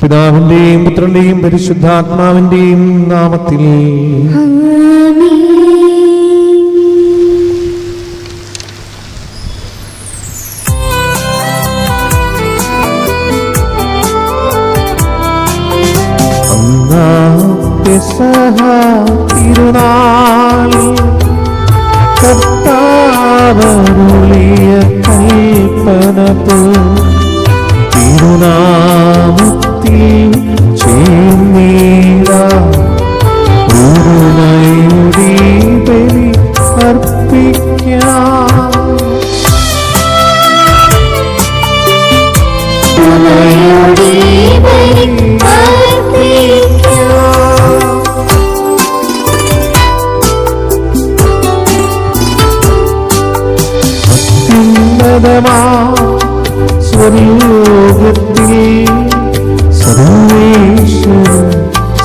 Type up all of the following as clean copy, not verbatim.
പിതാവിന്റെയും പുത്രന്റെയും പരിശുദ്ധാത്മാവിന്റെയും നാമത്തിൽ. തിരുനാളിൽ കർത്താവരുളിയ കൽപ്പന തിരുനാമത്തിൽ ചേർന്നീടാം ഒരുമയുടെ ബലി അർപ്പിക്കാം. സ്വർലോകത്തിൽ സർവേശ്വര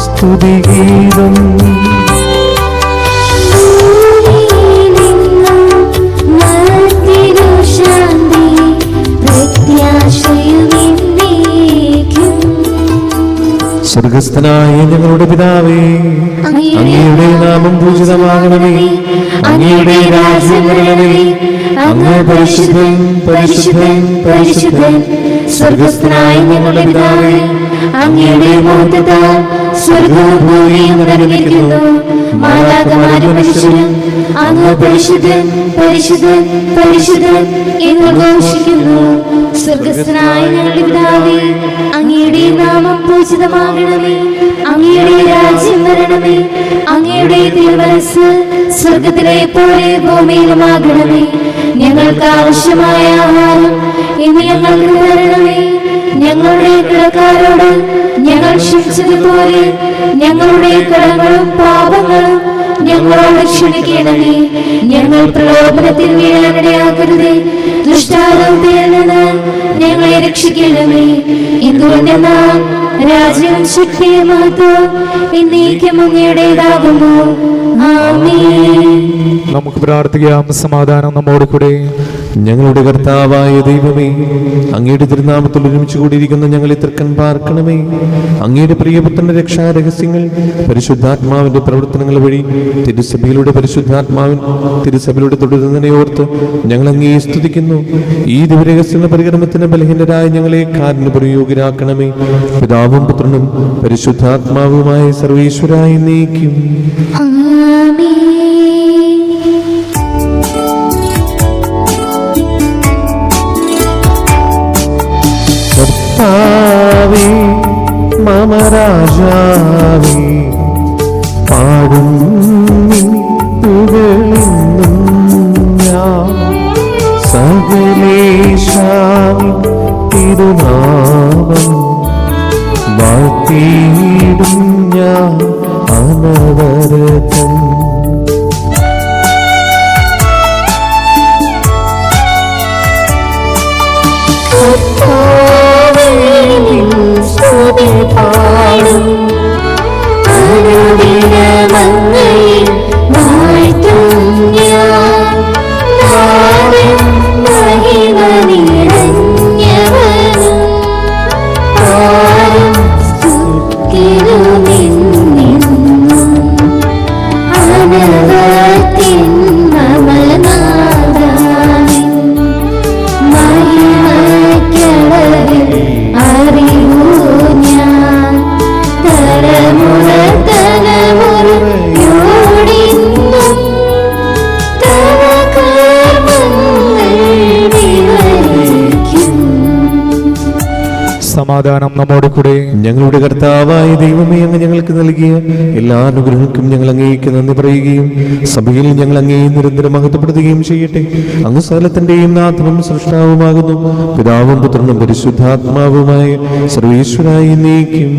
സ്തുതിഗീതം. സ്വർഗസ്ഥനായ ഞങ്ങളുടെ പിതാവേ, അങ്ങയുടെ നാമം പൂജിതമാകണമേ. അങ്ങയുടെ രാജ്യം വരണമേ. അങ്ങ് പരിശുദ്ധൻ പരിശുദ്ധൻ പരിശുദ്ധൻ. സ്വർഗസ്ഥനായ ഞങ്ങളുടെ പിതാവേ, അങ്ങയുടെ മഹത്വത്താൽ സ്വർഗവും ഭൂമിയും നിറഞ്ഞിരിക്കുന്നു. മാലാഖമാരും മനുഷ്യരും അങ്ങ് പരിശുദ്ധൻ പരിശുദ്ധൻ പരിശുദ്ധൻ എന്ന് ഘോഷിക്കുന്നു. സ്വർഗസ്ഥനായ ഞങ്ങളുടെ പിതാവേ, അങ്ങയുടെ നാമം പൂജിതമാകണമേ. അങ്ങയുടെ രാജ്യം വരണമേ. അങ്ങയുടെ തിരുമനസ്സ് സ്വർഗത്തിലെ പോലെ ഭൂമിയിലുമാകണമേ. ഞങ്ങൾക്ക് ആവശ്യമായ ആഹാരം ഇന്ന് ഞങ്ങൾക്ക് തരണമേ. ഞങ്ങളുടെ കടക്കാരോട് ഞങ്ങൾ ക്ഷമിച്ചതുപോലെ ഞങ്ങളുടെ കടങ്ങളും പാപങ്ങളും ഞങ്ങളോട് ക്ഷമിക്കണമേ. ഞങ്ങൾ പ്രലോഭനത്തിൽ വീഴാനിടയാക്കരുതേ. ദുഷ്ടാരൂപത്തിൽ നിന്ന് ഞങ്ങളെ രക്ഷിക്കണമേ. എന്തുകൊണ്ടെന്നാൽ രാജ്യവും ശക്തിയും മഹത്വവും എന്നേക്കും അങ്ങയുടേതാകുന്നു. ആമേൻ. നമുക്ക് പ്രാർത്ഥിക്കാം. സമാധാനം നമ്മോട് കൂടെ. ഞങ്ങളുടെ കർത്താവായ ദൈവമേ, അങ്ങയുടെ തിരുനാമത്തിൽ ഒരുമിച്ച് കൂടിയിരിക്കുന്ന ഞങ്ങളെ തൃക്കൻ പാർക്കണമേ. അങ്ങയുടെ പ്രിയപുത്രന്റെ രക്ഷാരഹസ്യങ്ങൾ പരിശുദ്ധാത്മാവിന്റെ പ്രവർത്തനങ്ങൾ വഴി തിരുസഭയിലൂടെ തുടരുന്നതിനെ ഓർത്ത് ഞങ്ങൾ അങ്ങയെ സ്തുതിക്കുന്നു. ഈ ദിവ്യരഹസ്യങ്ങളുടെ പരികർമ്മത്തിന് ബലഹീനരായ ഞങ്ങളെ കാരുണ്യപരയോഗ്യരാക്കണമേ. പിതാവും പുത്രനും പരിശുദ്ധാത്മാവുമായ സർവേശ്വരായി നീക്കും. കർത്താവേ, മമ രാജാവേ, പാടും പുകഴുന്നു ഞാൻ. സകലേശാമി തിരുനാമം വാഴ്ത്തിയിടും ഞാൻ അനവരതം. സമാധാനം നമ്മോട് കൂടെ. ഞങ്ങളുടെ കർത്താവായ ദൈവമേ, അങ്ങ് ഞങ്ങൾക്ക് നൽകിയ എല്ലാ അനുഗ്രഹങ്ങൾക്കും ഞങ്ങൾ അങ്ങേക്ക് നന്ദി പറയുകയും സഭയിൽ ഞങ്ങൾ അങ്ങേ നിരന്തരം മഹത്വപ്പെടുത്തുകയും ചെയ്യട്ടെ. അങ്ങ് സകലത്തിന്റെയും നാഥനും സൃഷ്ടാവുമാകുന്നു. പിതാവും പുത്രനും പരിശുദ്ധാത്മാവുമായ സർവേശ്വരായി നീക്കും.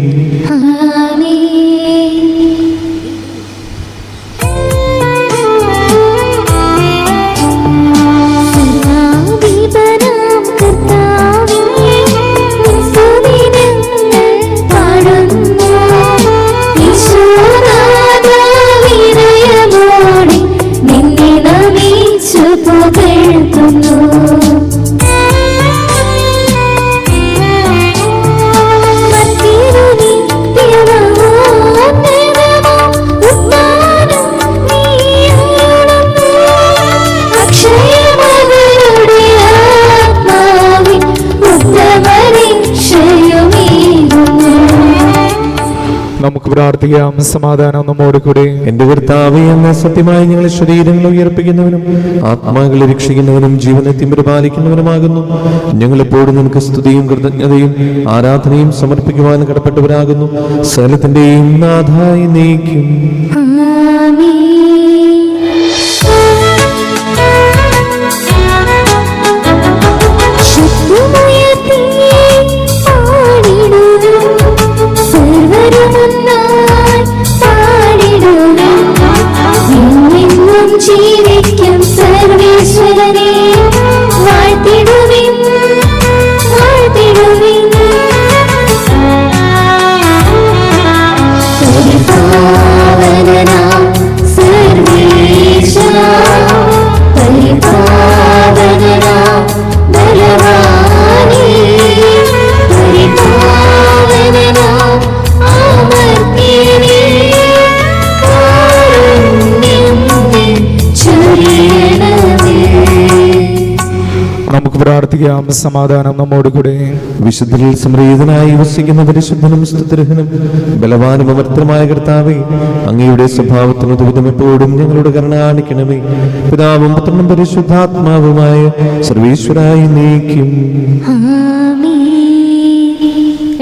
മത്തി നമുക്ക് പ്രാർത്ഥിക്കാം. സമാധാനം നമ്മോട് കൂടെ. എന്റെ കർത്താവേ, അങ്ങ് സത്യമായി ഞങ്ങളെ ശരീരങ്ങളെ ഉയർപ്പിക്കുന്നവനും ആത്മാക്കളെ രക്ഷിക്കുന്നവനും ജീവനെ പരിപാലിക്കുന്നവനുമാകുന്നു. ഞങ്ങളെപ്പോഴും നിനക്ക് സ്തുതിയും കൃതജ്ഞതയും ആരാധനയും സമർപ്പിക്കുവാൻ കടപ്പെട്ടവരാകുന്നു. സകലത്തിന്റെയും നാഥായി നീക്കും. ജീവിക്കും സർവേശ്വരനെ വാഴ്ത്തിടുവിൻ, വാഴ്ത്തിടുവിൻ. പരിപാവനനാം സർവേശ്വര, പരിപാവനനാം ബലവാനേ, പരിപാവനനാം അമർത്യനേ, നമുക്ക് പ്രാർത്ഥിക്കാം. സമാധാനം നമ്മോട് കൂടെ. വിശുദ്ധരിൽ സംപ്രീതനായി വസിക്കുന്ന പരിശുദ്ധനും സ്തുതിർഹനും ബലവാനും അമർത്തമായ കർത്താവേ, അങ്ങയുടെ സ്വഭാവത്തിന് ദുരിതം എപ്പോഴും ഞങ്ങളുടെ കരുണ കാണിക്കണമേ. പിതാവും പുത്രനും പരിശുദ്ധാത്മാവുമായ സർവീശ്വരായി നീക്കും.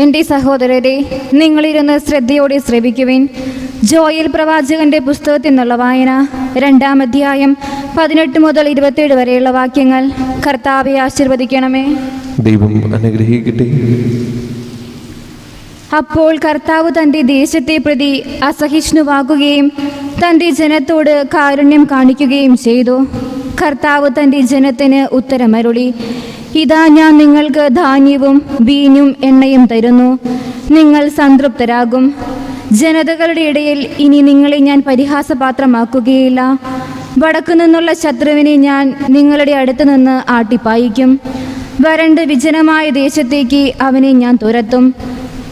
എൻ്റെ സഹോദരരെ, നിങ്ങളിരുന്ന് ശ്രദ്ധയോടെ ശ്രവിക്കുവിൻ. ജോയൽ പ്രവാചകന്റെ പുസ്തകത്തിൽ നിന്നുള്ള വായന, 2-ാം അധ്യായം 18 മുതൽ 27 വരെയുള്ള വാക്യങ്ങൾ. കർത്താവെ ആശീർവദിക്കണമേ. ദൈവം അനുഗ്രഹിക്കട്ടെ. അപ്പോൾ കർത്താവ് തൻ്റെ ദേശത്തെ പ്രതി അസഹിഷ്ണുവാകുകയും തൻ്റെ ജനത്തോട് കാരുണ്യം കാണിക്കുകയും ചെയ്തു. കർത്താവ് തൻ്റെ ജനത്തിന് ഉത്തരമരുളി, ഇതാ ഞാൻ നിങ്ങൾക്ക് ധാന്യവും വീഞ്ഞും എണ്ണയും തരുന്നു, നിങ്ങൾ സംതൃപ്തരാകും. ജനതകളുടെ ഇടയിൽ ഇനി നിങ്ങളെ ഞാൻ പരിഹാസപാത്രമാക്കുകയില്ല. വടക്കു നിന്നുള്ള ശത്രുവിനെ ഞാൻ നിങ്ങളുടെ അടുത്ത് നിന്ന് ആട്ടിപ്പായിക്കും. വരണ്ട് വിജനമായ ദേശത്തേക്ക് അവനെ ഞാൻ തുരത്തും.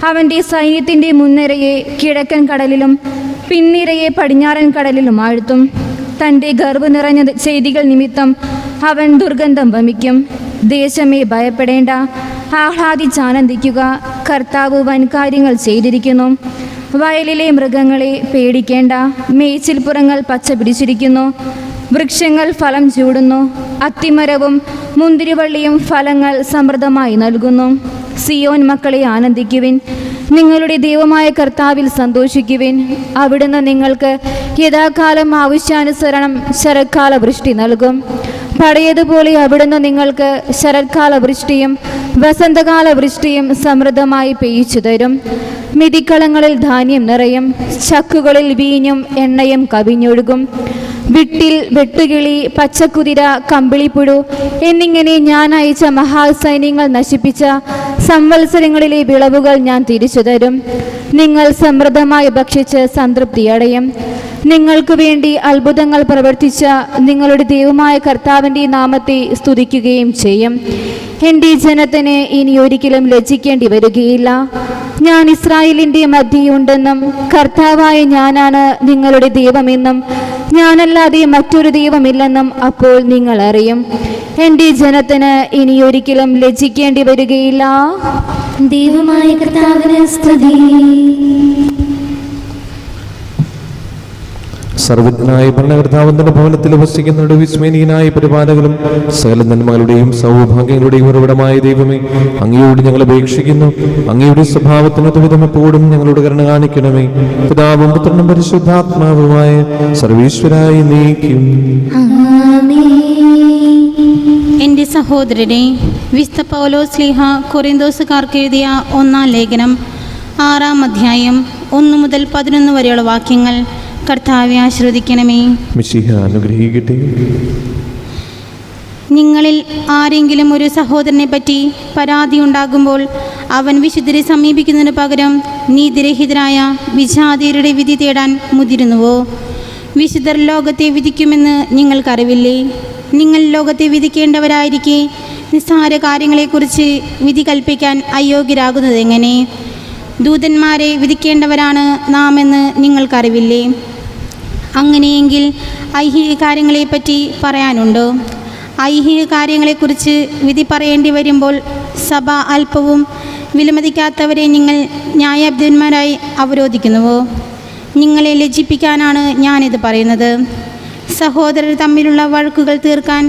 അവൻ്റെ സൈന്യത്തിൻ്റെ മുൻനിരയെ കിഴക്കൻ കടലിലും പിൻനിരയെ പടിഞ്ഞാറൻ കടലിലും ആഴ്ത്തും. തൻ്റെ ഗർവ് നിറഞ്ഞ ചെയ്തികൾ നിമിത്തം അവൻ ദുർഗന്ധം വമിക്കും. ദേശമേ, ഭയപ്പെടേണ്ട, ആഹ്ലാദിച്ചാനന്ദിക്കുക. കർത്താവ് വൻകാര്യങ്ങൾ ചെയ്തിരിക്കുന്നു. വയലിലെ മൃഗങ്ങളെ പേടിക്കേണ്ട, മേച്ചിൽപ്പുറങ്ങൾ പച്ച പിടിച്ചിരിക്കുന്നു, വൃക്ഷങ്ങൾ ഫലം ചൂടുന്നു, അത്തിമരവും മുന്തിരിവള്ളിയും ഫലങ്ങൾ സമൃദ്ധമായി നൽകുന്നു. സിയോൻ മക്കളെ ആനന്ദിക്കുവിൻ, നിങ്ങളുടെ ദൈവമായ കർത്താവിൽ സന്തോഷിക്കുവിൻ. അവിടുന്ന് നിങ്ങൾക്ക് യഥാകാലം ആവശ്യാനുസരണം ശരത്കാല വൃഷ്ടി നൽകും. പഴയതുപോലെ അവിടുന്ന് നിങ്ങൾക്ക് ശരത്കാല വൃഷ്ടിയും വസന്തകാല വൃഷ്ടിയും സമൃദ്ധമായി പെയ്യിച്ചു തരും. മിതിക്കളങ്ങളിൽ ധാന്യം നിറയും, ചക്കുകളിൽ വീഞ്ഞും എണ്ണയും കവിഞ്ഞൊഴുകും. വിട്ടിൽ വെട്ടുകിളി, പച്ചക്കുതിര, കമ്പിളിപ്പുഴു എന്നിങ്ങനെ ഞാൻ അയച്ച മഹാസൈന്യങ്ങൾ നശിപ്പിച്ച സംവത്സരങ്ങളിലെ വിളവുകൾ ഞാൻ തിരിച്ചു തരും. നിങ്ങൾ സമൃദ്ധമായി ഭക്ഷിച്ച് സംതൃപ്തിയടയും. നിങ്ങൾക്ക് വേണ്ടി അത്ഭുതങ്ങൾ പ്രവർത്തിച്ച നിങ്ങളുടെ ദൈവമായ കർത്താവിൻ്റെ നാമത്തെ സ്തുതിക്കുകയും ചെയ്യും. എൻ്റെ ജനത്തിന് ഇനി ഒരിക്കലും ലജ്ജിക്കേണ്ടി വരികയില്ല. ഞാൻ ഇസ്രായേലിൻ്റെ മധ്യയുണ്ടെന്നും കർത്താവായ ഞാനാണ് നിങ്ങളുടെ ദൈവമെന്നും ഞാനല്ലാതെ മറ്റൊരു ദൈവമില്ലെന്നും അപ്പോൾ നിങ്ങൾ അറിയും. എൻ്റെ ജനത്തിന് ഇനി ഒരിക്കലും ലജ്ജിക്കേണ്ടി വരികയില്ല. ദൈവമായ കർത്താവിന് സ്തുതി. സർവജ്ഞനായ ഭരണകർത്താവിന്റെ ഭവനത്തിൽ വസിക്കുന്നവരുടെ വിസ്മയനീയനായ പരിപാലകരും സകല നന്മകളുടെയും സൗഭാഗ്യങ്ങളുടെയും ഉറവിടമായ ദൈവമേ, അങ്ങയോട് ഞങ്ങൾ അപേക്ഷിക്കുന്നു. അങ്ങയുടെ സ്വഭാവത്തിന് തുവിധം എപ്പോഴും ഞങ്ങളോട് കരുണ കാണിക്കണമേ. പിതാവും പുത്രനും പരിശുദ്ധാത്മാവുമായ സർവീശ്വരായി നീക്കും. എൻ്റെ സഹോദരനെ, വിശുദ്ധ പൗലോസ് ശ്ലീഹ കൊറിന്തോസുകാർക്ക് എഴുതിയ 1-ാം ലേഖനം 6-ാം അധ്യായം 1 മുതൽ 11 വരെയുള്ള വാക്യങ്ങൾ. കർത്താവെ ആശീർവദിക്കണമേ. മിശിഹ അനുഗ്രഹിക്കട്ടെ. നിങ്ങളിൽ ആരെങ്കിലും ഒരു സഹോദരനെ പറ്റി പരാതി ഉണ്ടാകുമ്പോൾ അവൻ വിശുദ്ധരെ സമീപിക്കുന്നതിന് പകരം നീതിരഹിതരായ വിജാതീയരുടെ വിധി തേടാൻ മുതിരുന്നുവോ? വിശുദ്ധർ ലോകത്തെ വിധിക്കുമെന്ന് നിങ്ങൾക്കറിവില്ലേ? നിങ്ങൾ ലോകത്തെ വിധിക്കേണ്ടവരായിരിക്കെ നിസ്സാര കാര്യങ്ങളെക്കുറിച്ച് വിധി കൽപ്പിക്കാൻ അയോഗ്യരാകുന്നത് എങ്ങനെ? ദൂതന്മാരെ വിധിക്കേണ്ടവരാണ് നാം എന്ന് നിങ്ങൾക്കറിവില്ലേ? അങ്ങനെയെങ്കിൽ ഐഹിക കാര്യങ്ങളെപ്പറ്റി പറയാനുണ്ടോ? ഐഹിക കാര്യങ്ങളെക്കുറിച്ച് വിധി പറയേണ്ടി വരുമ്പോൾ സഭ അല്പവും വിലമതിക്കാത്തവരെ നിങ്ങൾ ന്യായാധിപന്മാരായി അവരോധിക്കുന്നുവോ? നിങ്ങളെ ലജ്ജിപ്പിക്കാനാണ് ഞാനിത് പറയുന്നത്. സഹോദരർ തമ്മിലുള്ള വഴക്കുകൾ തീർക്കാൻ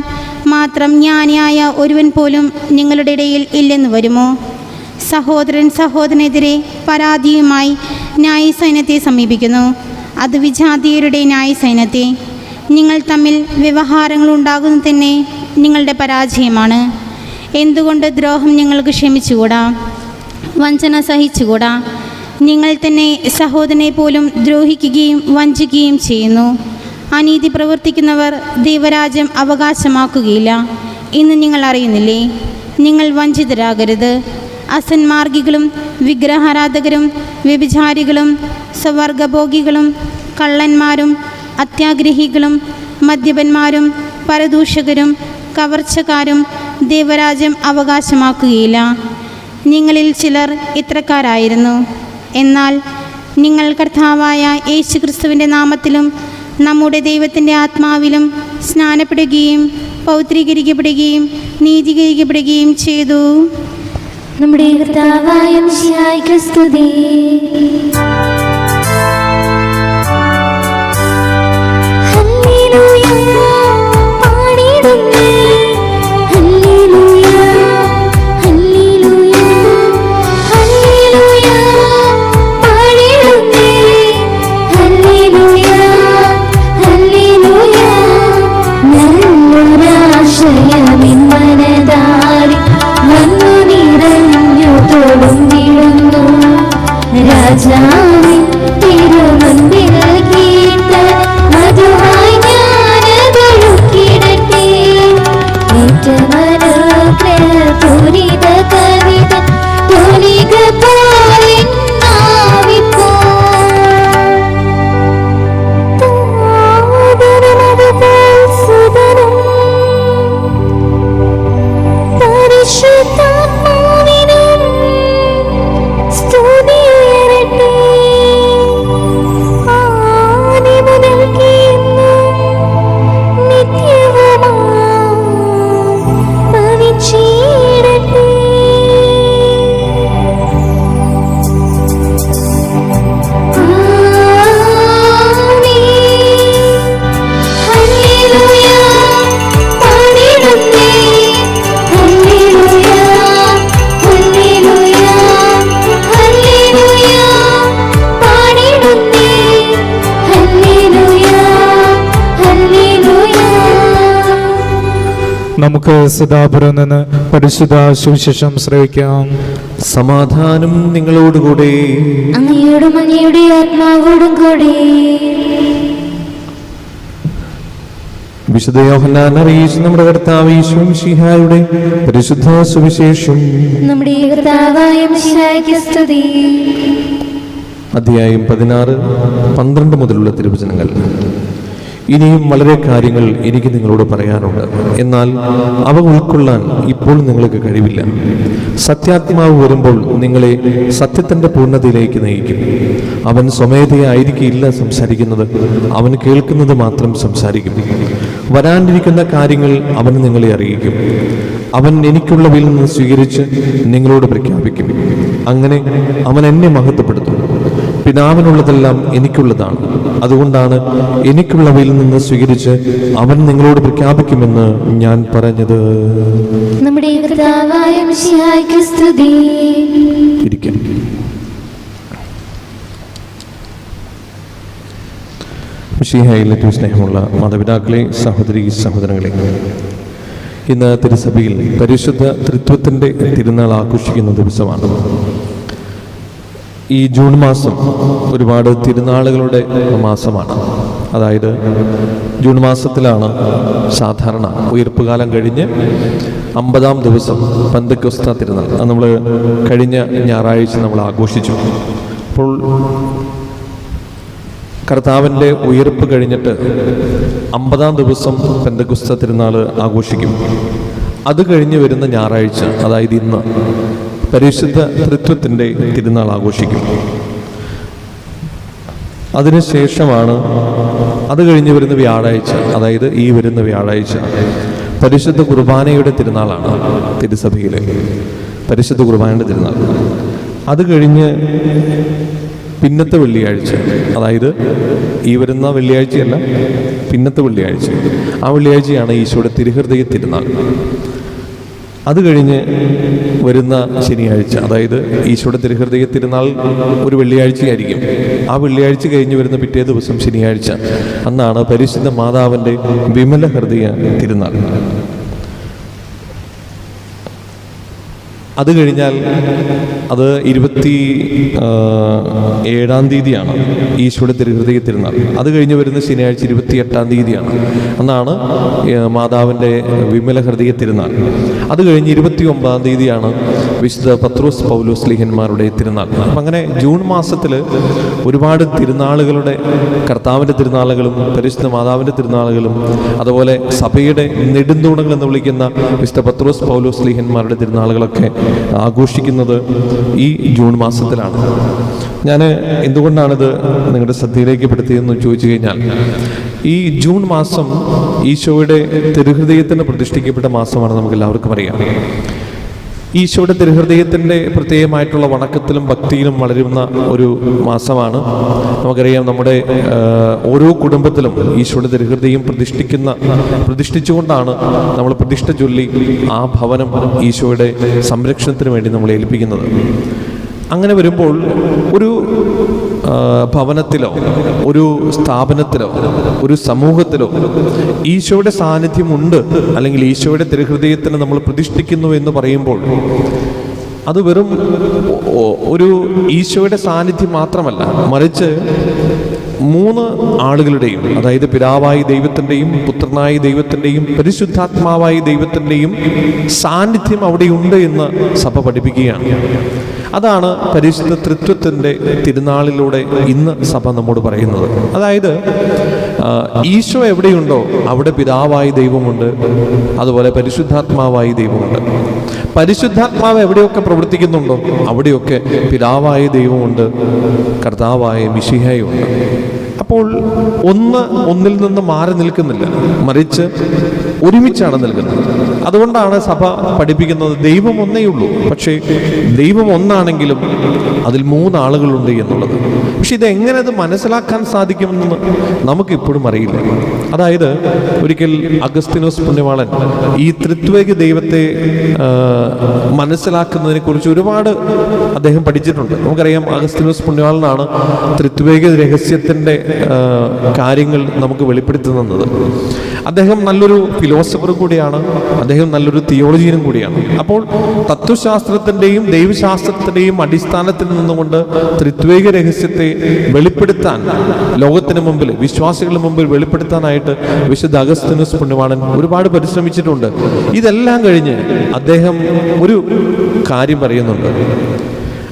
മാത്രം ജ്ഞാനിയായ ഒരുവൻ പോലും നിങ്ങളുടെ ഇടയിൽ ഇല്ലെന്ന് വരുമോ? സഹോദരൻ സഹോദരനെതിരെ പരാതിയുമായി ന്യായസൈന്യത്തെ സമീപിക്കുന്നു, അത് വിജാതീയരുടെ ന്യായസൈന്യത്തെ. നിങ്ങൾ തമ്മിൽ വ്യവഹാരങ്ങൾ ഉണ്ടാകുന്നത് തന്നെ നിങ്ങളുടെ പരാജയമാണ്. എന്തുകൊണ്ട് ദ്രോഹം നിങ്ങൾക്ക് ക്ഷമിച്ചുകൂടാ? വഞ്ചന സഹിച്ചുകൂടാ? നിങ്ങൾ തന്നെ സഹോദരനെ പോലും ദ്രോഹിക്കുകയും വഞ്ചിക്കുകയും ചെയ്യുന്നു. അനീതി പ്രവർത്തിക്കുന്നവർ ദൈവരാജ്യം അവകാശമാക്കുകയില്ല എന്ന് നിങ്ങൾ അറിയുന്നില്ലേ? നിങ്ങൾ വഞ്ചിതരാകരുത്. അസന്മാർഗികളും വിഗ്രഹാരാധകരും വ്യഭിചാരികളും സ്വവർഗഭോഗികളും കള്ളന്മാരും അത്യാഗ്രഹികളും മദ്യപന്മാരും പരദൂഷകരും കവർച്ചക്കാരും ദൈവരാജ്യം അവകാശമാക്കുകയില്ല. നിങ്ങളിൽ ചിലർ ഇത്രക്കാരായിരുന്നു. എന്നാൽ നിങ്ങൾ കർത്താവായ യേശുക്രിസ്തുവിൻ്റെ നാമത്തിലും നമ്മുടെ ദൈവത്തിൻ്റെ ആത്മാവിലും സ്നാനപ്പെടുകയും പൗത്രീകരിക്കപ്പെടുകയും നീതീകരിക്കപ്പെടുകയും ചെയ്തു. നമ്മുടെ കർത്താവായ മിശിഹായ്ക്ക് സ്തുതി. ഹല്ലേലൂയ പാടിടുന്നേ, ഹല്ലേലൂയ ഹല്ലേലൂയ ഹല്ലേലൂയ പാടിടുന്നേ, ഹല്ലേലൂയ ഹല്ലേലൂയ. നല്ലൊരാശയമിൻ മനതാരി വന്നു നിറഞ്ഞു തൊടുന്നിടുന്നു, രാജാവിൻ തിരുമുൻപിൽ കീർത്തന മധുവായി ഞാനതൊഴുക്കിടട്ടെ. ഏറ്റമനുഗ്രഹപൂരിത കവിത തൂലിക പോലെ നാവിപ്പോൾ താതനമതുപോൽ സുതനും പരിശുദ്ധാത്മാവിനും സ്തുതിയുയരട്ടെ. ആദി മുതൽക്ക് എന്നും നിത്യവുമായി ഭവിച്ചിടട്ടെ. ആമേൻ. ഹല്ലേലൂയ പാടിടുന്നേ, ഹല്ലേലൂയ ഹല്ലേലൂയ ഹല്ലേലൂയ പാടിടുന്നേ, ഹല്ലേലൂയ ഹല്ലേലൂയ. നമുക്ക് സദാപുരം നിന്ന് പരിശുദ്ധ സുവിശേഷം ശ്രവിക്കാം. സമാധാനം നിങ്ങളോടുകൂടെ. അങ്ങയോടും അങ്ങയുടെ ആത്മാവോടും കൂടെ. വിശുദ്ധ യോഹന്നാൻ അറിയിച്ച നമ്മുടെ കർത്താവ് യേശു മിശിഹായുടെ പരിശുദ്ധ സുവിശേഷം. നമ്മുടെ കർത്താവായ മിശിഹായ്ക്ക് സ്തുതി. അധ്യായം 16, 12 മുതലുള്ള തിരുവചനങ്ങൾ. ഇനിയും വളരെ കാര്യങ്ങൾ എനിക്ക് നിങ്ങളോട് പറയാനുണ്ട്, എന്നാൽ അവ ഉൾക്കൊള്ളാൻ ഇപ്പോൾ നിങ്ങൾക്ക് കഴിവില്ല. സത്യാത്മാവ് വരുമ്പോൾ നിങ്ങളെ സത്യത്തിൻ്റെ പൂർണ്ണതയിലേക്ക് നയിക്കും. അവൻ സ്വമേധയായിരിക്കില്ല സംസാരിക്കുന്നത്, അവൻ കേൾക്കുന്നത് മാത്രം സംസാരിക്കും. വരാനിരിക്കുന്ന കാര്യങ്ങൾ അവൻ നിങ്ങളെ അറിയിക്കും. അവൻ എനിക്കുള്ളവയിൽ നിന്ന് സ്വീകരിച്ച് നിങ്ങളോട് പ്രഖ്യാപിക്കും. അങ്ങനെ അവൻ എന്നെ മഹത്വപ്പെടുത്തും. പിതാവിനുള്ളതെല്ലാം എനിക്കുള്ളതാണ്. അതുകൊണ്ടാണ് എനിക്കുള്ളവയിൽ നിന്ന് സ്വീകരിച്ച് അവൻ നിങ്ങളോട് പ്രഖ്യാപിക്കുമെന്ന് ഞാൻ പറഞ്ഞത്. നമ്മുടെ കർത്താവായ മിശിഹായ്ക്ക് സ്തുതി. ഇരിക്കാം. മിശിഹായിൽ ഏറ്റവും സ്നേഹമുള്ള മാതാപിതാക്കളെ, സഹോദരി സഹോദരങ്ങളെ, ഇന്ന് തിരുസഭയിൽ പരിശുദ്ധ ത്രിത്വത്തിൻ്റെ തിരുനാൾ ആഘോഷിക്കുന്ന ദിവസമാണ്. ഈ ജൂൺ മാസം ഒരുപാട് തിരുനാളുകളുടെ മാസമാണ്. അതായത് ജൂൺ മാസത്തിലാണ് സാധാരണ ഉയർപ്പുകാലം കഴിഞ്ഞ് 50-ാം ദിവസം പെന്തക്കോസ്ത തിരുനാൾ. അത് നമ്മൾ കഴിഞ്ഞ ഞായറാഴ്ച നമ്മൾ ആഘോഷിച്ചു. അപ്പോൾ കർത്താവിൻ്റെ ഉയർപ്പ് കഴിഞ്ഞിട്ട് 50-ാം ദിവസം പെന്തക്കോസ്ത തിരുനാൾ ആഘോഷിക്കും. അത് കഴിഞ്ഞ് വരുന്ന ഞായറാഴ്ച, അതായത് ഇന്ന്, പരിശുദ്ധ ത്രിത്വത്തിൻ്റെ തിരുനാൾ ആഘോഷിക്കും. അതിനുശേഷമാണ് അത് കഴിഞ്ഞ് വരുന്ന വ്യാഴാഴ്ച, അതായത് ഈ വരുന്ന വ്യാഴാഴ്ച പരിശുദ്ധ കുർബാനയുടെ തിരുനാളാണ് തിരുസഭയിലെ. പരിശുദ്ധ കുർബാനയുടെ തിരുനാൾ. അത് കഴിഞ്ഞ് പിന്നത്തെ വെള്ളിയാഴ്ച, അതായത് ഈ വരുന്ന വെള്ളിയാഴ്ചയല്ല, പിന്നത്തെ വെള്ളിയാഴ്ച, ആ വെള്ളിയാഴ്ചയാണ് ഈശോയുടെ തിരുഹൃദയ തിരുനാൾ. അത് കഴിഞ്ഞ് വരുന്ന ശനിയാഴ്ച, അതായത് ഈശോയുടെ തിരുഹൃദയ തിരുനാൾ ഒരു വെള്ളിയാഴ്ചയായിരിക്കും. ആ വെള്ളിയാഴ്ച കഴിഞ്ഞ് വരുന്ന പിറ്റേ ദിവസം ശനിയാഴ്ച, അന്നാണ് പരിശുദ്ധ മാതാവിൻ്റെ വിമല ഹൃദയ തിരുനാൾ. അത് കഴിഞ്ഞാൽ അത് 27-ാം തീയതിയാണ് ഈശോയുടെ തിരുഹൃദയ തിരുനാൾ. അത് കഴിഞ്ഞ് വരുന്ന ശനിയാഴ്ച 28-ാം തീയതിയാണ്, അന്നാണ് മാതാവിൻ്റെ വിമല ഹൃദയ തിരുനാൾ. അത് കഴിഞ്ഞ് 29-ാം തീയതിയാണ് വിശുദ്ധ പത്രോസ് പൗലോസ് സ്ലീഹന്മാരുടെ തിരുനാൾ. അപ്പം അങ്ങനെ ജൂൺ മാസത്തിൽ ഒരുപാട് തിരുനാളുകളുടെ, കർത്താവിൻ്റെ തിരുനാളുകളും പരിശുദ്ധ മാതാവിൻ്റെ തിരുനാളുകളും അതുപോലെ സഭയുടെ നെടുന്തൂണുകൾ എന്ന് വിളിക്കുന്ന വിശുദ്ധ പത്രോസ് പൗലോസ് സ്ലീഹന്മാരുടെ തിരുനാളുകളൊക്കെ ആഘോഷിക്കുന്നത് ഈ ജൂൺ മാസത്തിലാണ്. ഞാൻ എന്തുകൊണ്ടാണിത് നിങ്ങളുടെ ശ്രദ്ധയിലേക്ക് പെടുത്തിയെന്ന് ചോദിച്ചു കഴിഞ്ഞാൽ, ഈ ജൂൺ മാസം ഈശോയുടെ തിരുഹൃദയത്തിന് പ്രതിഷ്ഠിക്കപ്പെട്ട മാസമാണ്, നമുക്ക് എല്ലാവർക്കും അറിയാം. ഈശോയുടെ തിരുഹൃദയത്തിൻ്റെ പ്രത്യേകമായിട്ടുള്ള വണക്കത്തിലും ഭക്തിയിലും വളരുന്ന ഒരു മാസമാണ്. നമുക്കറിയാം, നമ്മുടെ ഓരോ കുടുംബത്തിലും ഈശോയുടെ തിരുഹൃദയം പ്രതിഷ്ഠിച്ചുകൊണ്ടാണ് നമ്മൾ പ്രതിഷ്ഠ ചൊല്ലി ആ ഭവനം ഈശോയുടെ സംരക്ഷണത്തിന് വേണ്ടി നമ്മൾ ഏൽപ്പിക്കുന്നത്. അങ്ങനെ വരുമ്പോൾ ഒരു ഭവനത്തിലോ ഒരു സ്ഥാപനത്തിലോ ഒരു സമൂഹത്തിലോ ഈശോയുടെ സാന്നിധ്യമുണ്ട്, അല്ലെങ്കിൽ ഈശോയുടെ തിരുഹൃദയത്തിന് നമ്മൾ പ്രതിഷ്ഠിക്കുന്നു എന്ന് പറയുമ്പോൾ അത് വെറും ഒരു ഈശോയുടെ സാന്നിധ്യം മാത്രമല്ല, മറിച്ച് 3 ആളുകളുടെയും, അതായത് പിതാവായ ദൈവത്തിൻ്റെയും പുത്രനായ ദൈവത്തിൻ്റെയും പരിശുദ്ധാത്മാവായ ദൈവത്തിൻ്റെയും സാന്നിധ്യം അവിടെയുണ്ട് എന്ന് സഭ പഠിപ്പിക്കുകയാണ്. അതാണ് പരിശുദ്ധ തൃത്വത്തിൻ്റെ തിരുനാളിലൂടെ ഇന്ന് സഭ നമ്മോട് പറയുന്നത്. അതായത് ഈശോ എവിടെയുണ്ടോ അവിടെ പിതാവായ ദൈവമുണ്ട്, അതുപോലെ പരിശുദ്ധാത്മാവായ ദൈവമുണ്ട്. പരിശുദ്ധാത്മാവ് എവിടെയൊക്കെ പ്രവർത്തിക്കുന്നുണ്ടോ അവിടെയൊക്കെ പിതാവായ ദൈവമുണ്ട്, കർത്താവായ മിശിഹായുണ്ട്. അപ്പോൾ ഒന്നിൽ നിന്ന് മാറി നിൽക്കുന്നില്ല, മറിച്ച് ഒരുമിച്ചാണ് നിൽക്കുന്നത്. അതുകൊണ്ടാണ് സഭ പഠിപ്പിക്കുന്നത് ദൈവം ഒന്നേയുള്ളൂ, പക്ഷേ ദൈവം ഒന്നാണെങ്കിലും അതിൽ 3 ആളുകളുണ്ട് എന്നുള്ളത്. പക്ഷെ ഇതെങ്ങനെ അത് മനസ്സിലാക്കാൻ സാധിക്കുമെന്ന് നമുക്കിപ്പോഴും അറിയില്ല. അതായത് ഒരിക്കൽ അഗസ്തീനോസ് പുണ്യവാളൻ ഈ ത്രിത്വേക ദൈവത്തെ മനസ്സിലാക്കുന്നതിനെ കുറിച്ച് ഒരുപാട് അദ്ദേഹം പഠിച്ചിട്ടുണ്ട്. നമുക്കറിയാം, അഗസ്തീനോസ് പുണ്യവാളനാണ് ത്രിത്വേക രഹസ്യത്തിൻ്റെ കാര്യങ്ങൾ നമുക്ക് വെളിപ്പെടുത്തുന്നത്. അദ്ദേഹം നല്ലൊരു ഫിലോസഫറും കൂടിയാണ്, അദ്ദേഹം നല്ലൊരു തിയോളജിയനും കൂടിയാണ്. അപ്പോൾ തത്വശാസ്ത്രത്തിൻ്റെയും ദൈവശാസ്ത്രത്തിൻ്റെയും അടിസ്ഥാനത്തിൽ നിന്നുകൊണ്ട് ത്രിത്വേക രഹസ്യത്തെ വെളിപ്പെടുത്താൻ, ലോകത്തിന് മുമ്പിൽ, വിശ്വാസികളുടെ മുമ്പിൽ വെളിപ്പെടുത്താനായിട്ട് വിശുദ്ധ അഗസ്തീനോസ് പുണ്യവാളൻ ഒരുപാട് പരിശ്രമിച്ചിട്ടുണ്ട്. ഇതെല്ലാം കഴിഞ്ഞ് അദ്ദേഹം ഒരു കാര്യം പറയുന്നുണ്ട്.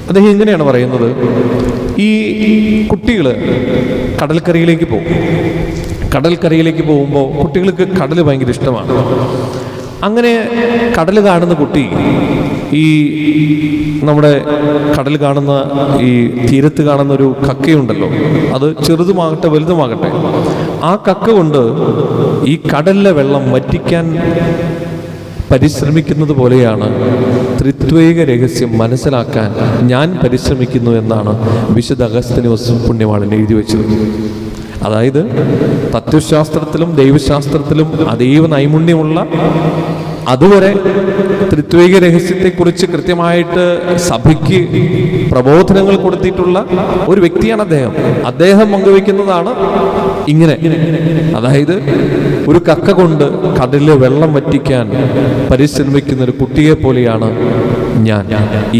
അദ്ദേഹം ഇങ്ങനെയാണ് പറയുന്നത്: ഈ കുട്ടികൾ കടൽക്കരയിലേക്ക് പോകും. കടൽക്കരയിലേക്ക് പോകുമ്പോൾ കുട്ടികൾക്ക് കടൽ ഭയങ്കര ഇഷ്ടമാണ്. അങ്ങനെ കടൽ കാണുന്ന കുട്ടി ഈ നമ്മുടെ കടൽ കാണുന്ന ഈ തീരത്ത് കാണുന്ന ഒരു കക്കയുണ്ടല്ലോ, അത് ചെറുതുമാകട്ടെ വലുതുമാകട്ടെ, ആ കക്ക കൊണ്ട് ഈ കടലിലെ വെള്ളം വറ്റിക്കാൻ പരിശ്രമിക്കുന്നത് പോലെയാണ് ത്രിത്വേക രഹസ്യം മനസ്സിലാക്കാൻ ഞാൻ പരിശ്രമിക്കുന്നു എന്നാണ് വിശുദ്ധ അഗസ്തീനോസ് പുണ്യവാളൻ എഴുതി വെച്ചത്. അതായത് തത്വശാസ്ത്രത്തിലും ദൈവശാസ്ത്രത്തിലും അതീവ നൈപുണ്യമുള്ള, അതുവരെ ത്രിത്വേക രഹസ്യത്തെക്കുറിച്ച് കൃത്യമായിട്ട് സഭയ്ക്ക് പ്രബോധനങ്ങൾ കൊടുത്തിട്ടുള്ള ഒരു വ്യക്തിയാണ് അദ്ദേഹം. അദ്ദേഹം പങ്കുവയ്ക്കുന്നതാണ് ഇങ്ങനെ, അതായത് ഒരു കക്ക കൊണ്ട് കടലിലെ വെള്ളം വറ്റിക്കാൻ പരിശ്രമിക്കുന്ന ഒരു കുട്ടിയെ പോലെയാണ് ഞാൻ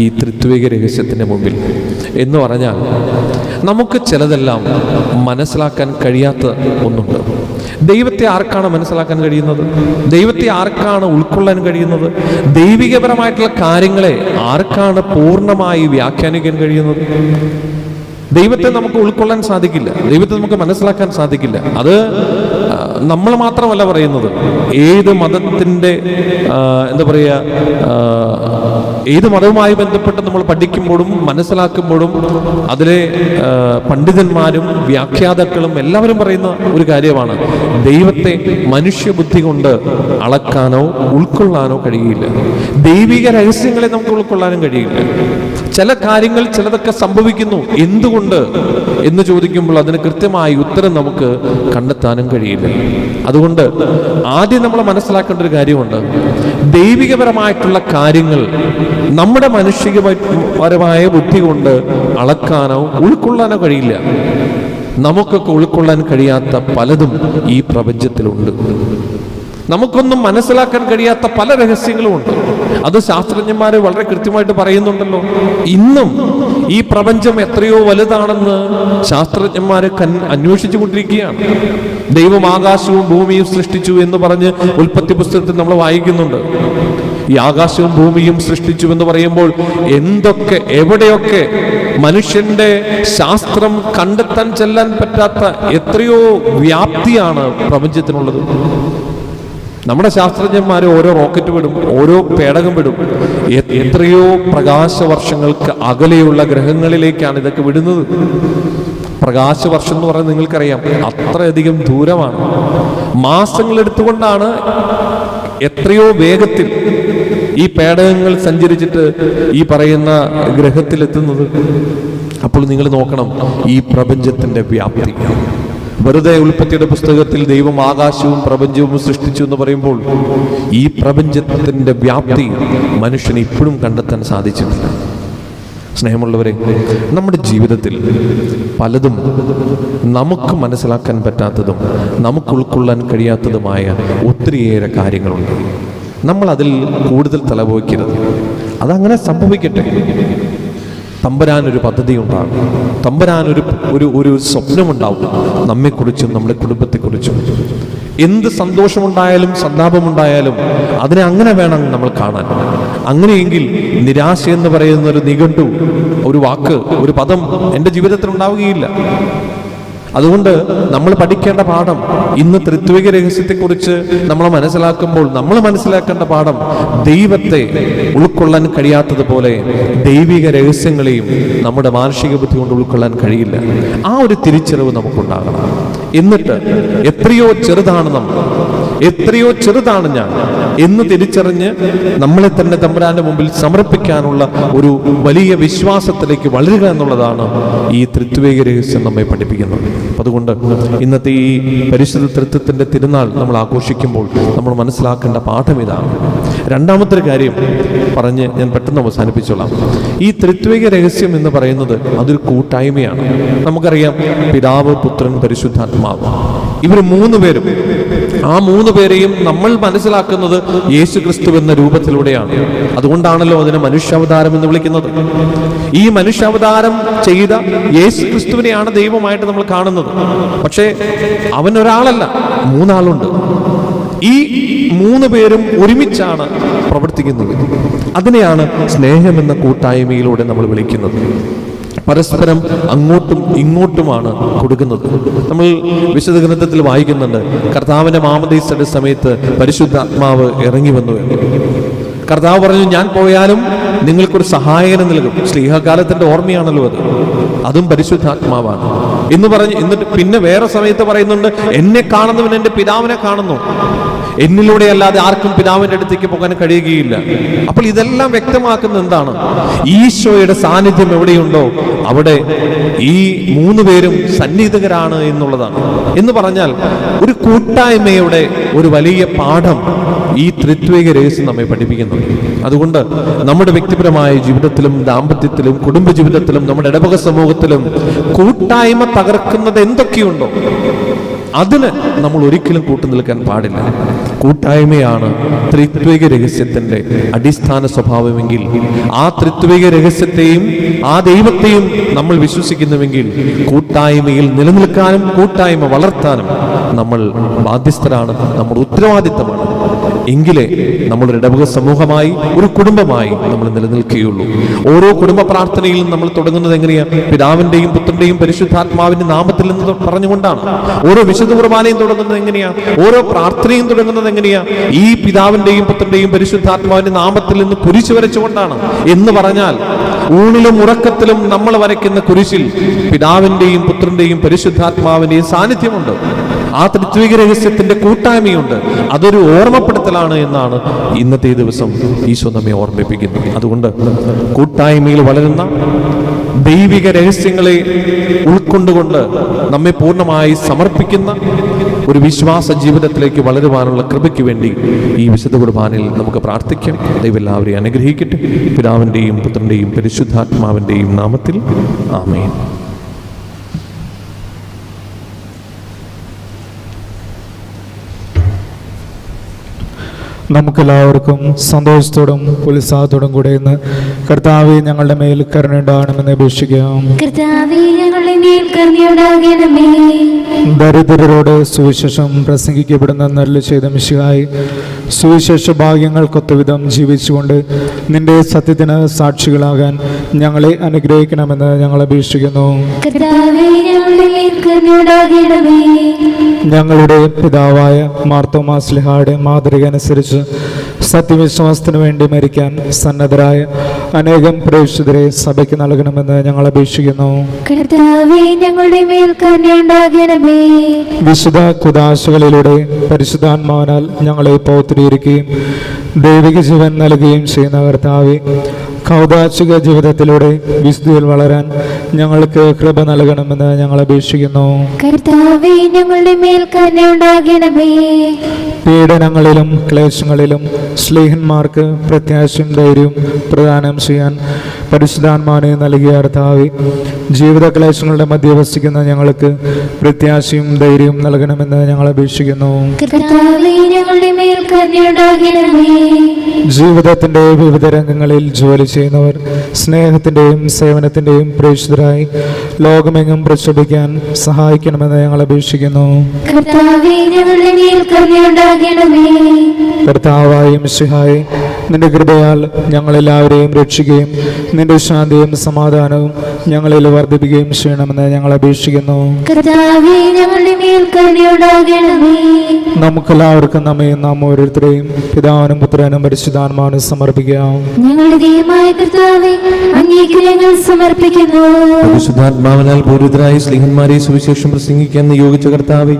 ഈ ത്രിത്വേക രഹസ്യത്തിൻ്റെ മുമ്പിൽ എന്ന് പറഞ്ഞാൽ, നമുക്ക് ചിലതെല്ലാം മനസ്സിലാക്കാൻ കഴിയാത്ത ഒന്നുണ്ട്. ദൈവത്തെ ആർക്കാണ് മനസ്സിലാക്കാൻ കഴിയുന്നത്? ദൈവത്തെ ആർക്കാണ് ഉൾക്കൊള്ളാൻ കഴിയുന്നത്? ദൈവികപരമായിട്ടുള്ള കാര്യങ്ങളെ ആർക്കാണ് പൂർണ്ണമായി വ്യാഖ്യാനിക്കാൻ കഴിയുന്നത്? ദൈവത്തെ നമുക്ക് ഉൾക്കൊള്ളാൻ സാധിക്കില്ല, ദൈവത്തെ നമുക്ക് മനസ്സിലാക്കാൻ സാധിക്കില്ല. അത് നമ്മൾ മാത്രമല്ല പറയുന്നത്, ഏത് മതത്തിൻ്റെ എന്താ പറയുക, ഏത് മതവുമായി ബന്ധപ്പെട്ട് നമ്മൾ പഠിക്കുമ്പോഴും മനസ്സിലാക്കുമ്പോഴും അതിലെ പണ്ഡിതന്മാരും വ്യാഖ്യാതാക്കളും എല്ലാവരും പറയുന്ന ഒരു കാര്യമാണ്, ദൈവത്തെ മനുഷ്യബുദ്ധി കൊണ്ട് അളക്കാനോ ഉൾക്കൊള്ളാനോ കഴിയില്ല. ദൈവിക രഹസ്യങ്ങളെ നമുക്ക് ഉൾക്കൊള്ളാനും കഴിയില്ല. ചില കാര്യങ്ങൾ ചിലതൊക്കെ സംഭവിക്കുന്നു, എന്തുകൊണ്ട് എന്ന് ചോദിക്കുമ്പോൾ അതിന് കൃത്യമായ ഉത്തരം നമുക്ക് കണ്ടെത്താനും കഴിയില്ല. അതുകൊണ്ട് ആദ്യം നമ്മൾ മനസ്സിലാക്കേണ്ട ഒരു കാര്യമുണ്ട്, ദൈവികപരമായിട്ടുള്ള കാര്യങ്ങൾ നമ്മുടെ മനുഷ്യപരമായ ബുദ്ധി കൊണ്ട് അളക്കാനോ ഉൾക്കൊള്ളാനോ കഴിയില്ല. നമുക്കൊക്കെ ഉൾക്കൊള്ളാൻ കഴിയാത്ത പലതും ഈ പ്രപഞ്ചത്തിലുണ്ട്. നമുക്കൊന്നും മനസ്സിലാക്കാൻ കഴിയാത്ത പല രഹസ്യങ്ങളുമുണ്ട്. അത് ശാസ്ത്രജ്ഞന്മാർ വളരെ കൃത്യമായിട്ട് പറയുന്നുണ്ടല്ലോ. ഇന്നും ഈ പ്രപഞ്ചം എത്രയോ വലുതാണെന്ന് ശാസ്ത്രജ്ഞന്മാർ അന്വേഷിച്ചു കൊണ്ടിരിക്കുകയാണ്. ദൈവം ആകാശവും ഭൂമിയും സൃഷ്ടിച്ചു എന്ന് പറഞ്ഞ് ഉൽപ്പത്തി പുസ്തകത്തിൽ നമ്മൾ വായിക്കുന്നുണ്ട്. ഈ ആകാശവും ഭൂമിയും സൃഷ്ടിച്ചു എന്ന് പറയുമ്പോൾ എന്തൊക്കെ എവിടെയൊക്കെ മനുഷ്യന്റെ ശാസ്ത്രം കണ്ടെത്താൻ ചെല്ലാൻ പറ്റാത്ത എത്രയോ വ്യാപ്തിയാണ് പ്രപഞ്ചത്തിനുള്ളത്. നമ്മുടെ ശാസ്ത്രജ്ഞന്മാർ ഓരോ റോക്കറ്റ് വിടും, ഓരോ പേടകം വിടും. എത്രയോ പ്രകാശവർഷങ്ങൾക്ക് അകലെയുള്ള ഗ്രഹങ്ങളിലേക്കാണ് ഇതൊക്കെ വിടുന്നത്. പ്രകാശവർഷം എന്ന് പറയുന്നത് നിങ്ങൾക്കറിയാം, അത്രയധികം ദൂരമാണ്. മാസങ്ങൾ എടുത്തുകൊണ്ടാണ് എത്രയോ വേഗത്തിൽ ഈ പേടകങ്ങൾ സഞ്ചരിച്ചിട്ട് ഈ പറയുന്ന ഗ്രഹത്തിലെത്തുന്നത്. അപ്പോൾ നിങ്ങൾ നോക്കണം ഈ പ്രപഞ്ചത്തിന്റെ വ്യാപ്തി. വെറുതെ ഉൽപ്പത്തിയുടെ പുസ്തകത്തിൽ ദൈവം ആകാശവും പ്രപഞ്ചവും സൃഷ്ടിച്ചു എന്ന് പറയുമ്പോൾ ഈ പ്രപഞ്ചത്തിന്റെ വ്യാപ്തി മനുഷ്യന് ഇപ്പോഴും കണ്ടെത്താൻ സാധിച്ചിട്ടില്ല. സ്നേഹമുള്ളവരെ, നമ്മുടെ ജീവിതത്തിൽ പലതും നമുക്ക് മനസ്സിലാക്കാൻ പറ്റാത്തതും നമുക്ക് ഉൾക്കൊള്ളാൻ കഴിയാത്തതുമായ ഒത്തിരിയേറെ കാര്യങ്ങളുണ്ട്. നമ്മൾ അതിൽ കൂടുതൽ തലപോയ്ക്കരുത്. അതങ്ങനെ സംഭവിക്കട്ടെ. തമ്പുരാനൊരു പദ്ധതി ഉണ്ടാകും. തമ്പുരാനൊരു ഒരു സ്വപ്നമുണ്ടാവും നമ്മെക്കുറിച്ചും നമ്മുടെ കുടുംബത്തെക്കുറിച്ചും. എന്ത് സന്തോഷമുണ്ടായാലും സന്താപമുണ്ടായാലും അതിനെ അങ്ങനെ വേണം നമ്മൾ കാണാൻ. അങ്ങനെയെങ്കിൽ നിരാശ എന്ന് പറയുന്ന ഒരു നിഘണ്ടു, ഒരു വാക്ക്, ഒരു പദം എൻ്റെ ജീവിതത്തിൽ ഉണ്ടാവുകയില്ല. അതുകൊണ്ട് നമ്മൾ പഠിക്കേണ്ട പാഠം, ഇന്ന് ത്രിത്വിക രഹസ്യത്തെക്കുറിച്ച് നമ്മൾ മനസ്സിലാക്കുമ്പോൾ നമ്മൾ മനസ്സിലാക്കേണ്ട പാഠം, ദൈവത്തെ ഉൾക്കൊള്ളാൻ കഴിയാത്തതുപോലെ ദൈവിക രഹസ്യങ്ങളെയും നമ്മുടെ മാനുഷിക ബുദ്ധി കൊണ്ട് ഉൾക്കൊള്ളാൻ കഴിയില്ല. ആ ഒരു തിരിച്ചറിവ് നമുക്കുണ്ടാകണം. എന്നിട്ട് എത്രയോ ചെറുതാണ് നമ്മൾ, എത്രയോ ചെറുതാണ് ഞാൻ എന്ന് തിരിച്ചറിഞ്ഞ് നമ്മളെ തന്നെ തമ്പുരാന്റെ മുമ്പിൽ സമർപ്പിക്കാനുള്ള ഒരു വലിയ വിശ്വാസത്തിലേക്ക് വളരുക എന്നുള്ളതാണ് ഈ ത്രിത്വിക രഹസ്യം നമ്മെ പഠിപ്പിക്കുന്നത്. അതുകൊണ്ട് ഇന്നത്തെ ഈ പരിശുദ്ധ ത്രിത്വത്തിന്റെ തിരുനാൾ നമ്മൾ ആഘോഷിക്കുമ്പോൾ നമ്മൾ മനസ്സിലാക്കേണ്ട പാഠം ഇതാണ്. രണ്ടാമത്തെ കാര്യം പറഞ്ഞ് ഞാൻ പെട്ടെന്ന് അവസാനിപ്പിച്ചോളാം. ഈ ത്രിത്വിക രഹസ്യം എന്ന് പറയുന്നത് അതൊരു കൂട്ടായ്മയാണ്. നമുക്കറിയാം, പിതാവ്, പുത്രൻ, പരിശുദ്ധാത്മാവ്, ഇവർ മൂന്ന് പേരും, ആ മൂന്ന് പേരെയും നമ്മൾ മനസ്സിലാക്കുന്നത് യേശു ക്രിസ്തു എന്ന രൂപത്തിലൂടെയാണ്. അതുകൊണ്ടാണല്ലോ അതിനെ മനുഷ്യാവതാരം എന്ന് വിളിക്കുന്നത്. ഈ മനുഷ്യാവതാരം ചെയ്ത യേശു ക്രിസ്തുവിനെയാണ് ദൈവമായിട്ട് നമ്മൾ കാണുന്നത്. പക്ഷേ അവൻ ഒരാളല്ല, മൂന്നാളുണ്ട്. ഈ മൂന്ന് പേരും ഒരുമിച്ചാണ് പ്രവർത്തിക്കുന്നത്. അതിനെയാണ് സ്നേഹമെന്ന കൂട്ടായ്മയിലൂടെ നമ്മൾ വിളിക്കുന്നത്. പരസ്പരം അങ്ങോട്ടും ഇങ്ങോട്ടുമാണ് കൊടുക്കുന്നത്. നമ്മൾ വിശുദ്ധ ഗ്രന്ഥത്തിൽ വായിക്കുന്നുണ്ട്, കർത്താവിന്റെ മാമോദീസയുടെ സമയത്ത് പരിശുദ്ധാത്മാവ് ഇറങ്ങി വന്നു എന്ന്. കർത്താവ് പറഞ്ഞു, ഞാൻ പോയാലും നിങ്ങൾക്കൊരു സഹായകനെ നൽകും. ശ്ലീഹകാലത്തിന്റെ ഓർമ്മയാണല്ലോ അത്, അതും പരിശുദ്ധാത്മാവാണ് എന്ന് പറഞ്ഞ്. എന്നിട്ട് പിന്നെ വേറെ സമയത്ത് പറയുന്നുണ്ട്, എന്നെ കാണുന്നവൻ എൻ്റെ പിതാവിനെ കാണുന്നു, എന്നിലൂടെ അല്ലാതെ ആർക്കും പിതാവിന്റെ അടുത്തേക്ക് പോകാൻ കഴിയുകയില്ല. അപ്പോൾ ഇതെല്ലാം വ്യക്തമാക്കുന്നത് എന്താണ്? ഈശോയുടെ സാന്നിധ്യം എവിടെയുണ്ടോ അവിടെ ഈ മൂന്ന് പേരും സന്നിഹിതരാണ് എന്നുള്ളതാണ്. എന്ന് പറഞ്ഞാൽ ഒരു കൂട്ടായ്മയുടെ ഒരു വലിയ പാഠം ഈ ത്രിത്വിക രഹസ്യം നമ്മെ പഠിപ്പിക്കുന്നു. അതുകൊണ്ട് നമ്മുടെ വ്യക്തിപരമായ ജീവിതത്തിലും ദാമ്പത്യത്തിലും കുടുംബജീവിതത്തിലും നമ്മുടെ ഇടവക സമൂഹത്തിലും കൂട്ടായ്മ തകർക്കുന്നത് എന്തൊക്കെയുണ്ടോ അതിന് നമ്മൾ ഒരിക്കലും കൂട്ടുനിൽക്കാൻ പാടില്ല. കൂട്ടായ്മയാണ് ത്രിത്വിക രഹസ്യത്തിന്റെ അടിസ്ഥാന സ്വഭാവമെങ്കിൽ, ആ ത്രിത്വിക രഹസ്യത്തെയും ആ ദൈവത്തെയും നമ്മൾ വിശ്വസിക്കുന്നുവെങ്കിൽ കൂട്ടായ്മയിൽ നിലനിൽക്കാനും കൂട്ടായ്മ വളർത്താനും നമ്മൾ ബാധ്യസ്ഥരാണ്, നമ്മുടെ ഉത്തരവാദിത്തമാണ്. എങ്കിലേ നമ്മളൊരു ഇടവക സമൂഹമായി, ഒരു കുടുംബമായി നമ്മൾ നിലനിൽക്കുകയുള്ളൂ. ഓരോ കുടുംബ പ്രാർത്ഥനയിലും നമ്മൾ തുടങ്ങുന്നത് എങ്ങനെയാണ്? പിതാവിന്റെയും പുത്രന്റെയും പരിശുദ്ധാത്മാവിന്റെ നാമത്തിൽ നിന്ന് പറഞ്ഞുകൊണ്ടാണ്. ഓരോ വിശുദ്ധ കുർബാനയും തുടങ്ങുന്നത് എങ്ങനെയാണ്? ഓരോ പ്രാർത്ഥനയും തുടങ്ങുന്നത് എങ്ങനെയാണ്? ഈ പിതാവിന്റെയും പുത്രന്റെയും പരിശുദ്ധാത്മാവിന്റെ നാമത്തിൽ നിന്ന് കുരിശ് വരച്ചുകൊണ്ടാണ്. എന്ന് പറഞ്ഞാൽ ഊണിലും ഉറക്കത്തിലും നമ്മൾ വരയ്ക്കുന്ന കുരിശിൽ പിതാവിന്റെയും പുത്രന്റെയും പരിശുദ്ധാത്മാവിന്റെയും സാന്നിധ്യമുണ്ട്. ആ ത്രിത്വിക രഹസ്യത്തിന്റെ കൂട്ടായ്മയുണ്ട്. അതൊരു ഓർമ്മപ്പെടുത്തലാണ് എന്നാണ് ഇന്നത്തെ ദിവസം ഈശോ നമ്മെ ഓർമ്മിപ്പിക്കുന്നത്. അതുകൊണ്ട് കൂട്ടായ്മയിൽ വളരുന്ന ദൈവിക രഹസ്യങ്ങളെ ഉൾക്കൊണ്ടുകൊണ്ട് നമ്മെ പൂർണ്ണമായി സമർപ്പിക്കുന്ന ഒരു വിശ്വാസ ജീവിതത്തിലേക്ക് വളരുവാനുള്ള കൃപയ്ക്ക് വേണ്ടി ഈ വിശുദ്ധ കുർബാനയിൽ നമുക്ക് പ്രാർത്ഥിക്കാം. ദൈവം എല്ലാവരെയും അനുഗ്രഹിക്കട്ടെ. പിതാവിന്റെയും പുത്രന്റെയും പരിശുദ്ധാത്മാവിന്റെയും നാമത്തിൽ ആമേൻ. നമുക്കെല്ലാവർക്കും സന്തോഷത്തോടും ഉത്സാഹത്തോടും കൂടെ ഇന്ന് കർത്താവെ ഞങ്ങളുടെ മേൽ കരുണയുണ്ടാകണമെന്ന് അപേക്ഷിക്കാം. ദരിദ്രരോട് സുവിശേഷം പ്രസംഗിക്കപ്പെടുന്ന നല്ല ചെയ്ത മിശിഹായി, സുവിശേഷ ഭാഗ്യങ്ങൾക്കൊത്തവിധം ജീവിച്ചുകൊണ്ട് നിന്റെ സത്യത്തിന് സാക്ഷികളാകാൻ ഞങ്ങളെ അനുഗ്രഹിക്കണമെന്ന് ഞങ്ങൾ അപേക്ഷിക്കുന്നു. ഞങ്ങളുടെ പിതാവായ മാർത്തോമാ ശ്ലീഹായുടെ മാതൃക അനുസരിച്ച് സത്യവിശ്വാസത്തിനു വേണ്ടി മരിക്കാൻ സന്നദ്ധരായ അനേകം പ്രേക്ഷിതരെ സഭയ്ക്ക് നൽകണമെന്ന് ഞങ്ങൾ അപേക്ഷിക്കുന്നു. വിശുദ്ധ കുദാശകളിലൂടെ പരിശുദ്ധാത്മാവിനാൽ ഞങ്ങളെ പൗത്രീകരിക്കുകയും ദൈവിക ജീവൻ നൽകുകയും ചെയ്യുന്ന കർത്താവേ, കൗദാശിക ജീവിതത്തിലൂടെ വിശുദ്ധിയിൽ വളരാൻ ഞങ്ങൾക്ക് കൃപ നൽകണമെന്ന് ഞങ്ങൾ അപേക്ഷിക്കുന്നു. പീഡനങ്ങളിലും ക്ലേശങ്ങളിലും സ്ലീഹന്മാർക്ക് പ്രത്യാശയും ധൈര്യവും പ്രദാനം ചെയ്യാൻ പരിശുദ്ധാത്മാവിനെ നൽകിയ കർത്താവേ, ജീവിത ക്ലേശങ്ങളുടെ മധ്യ വസിക്കുന്ന ഞങ്ങൾക്ക് പ്രത്യാശയും ധൈര്യവും നൽകണമെന്ന് ഞങ്ങൾ അപേക്ഷിക്കുന്നു. ജീവിതത്തിന്റെ വിവിധ രംഗങ്ങളിൽ ജോലി ചെയ്യുന്നവർ സ്നേഹത്തിന്റെയും സേവനത്തിന്റെയും പ്രേക്ഷിതരായി ലോകമെങ്ങും പ്രചരിപ്പിക്കാൻ സഹായിക്കണമെന്ന് ഞങ്ങൾ അപേക്ഷിക്കുന്നു. കർത്താവായ മിശിഹായേ, നിന്റെ കൃപയാൽ ഞങ്ങളെല്ലാവരെയും രക്ഷിക്കുകയും നിന്റെ ശാന്തിയും സമാധാനവും ഞങ്ങളിൽ വർദ്ധിപ്പിക്കുകയും ചെയ്യണമെന്ന് ഞങ്ങൾ അപേക്ഷിക്കുന്നു. നമുക്കെല്ലാവർക്കും നമ്മയും നാം ഓരോരുത്തരെയും പിതാവിനും പുത്രനും പരിശുദ്ധാത്മാവിനും സമർപ്പിക്കാം. പരിശുദ്ധാത്മാവിനാൽ പൂരിതരായ സ്ലീഹന്മാരെ സുവിശേഷം പ്രസംഗിക്കാൻ നിയോഗിച്ച കർത്താവേ,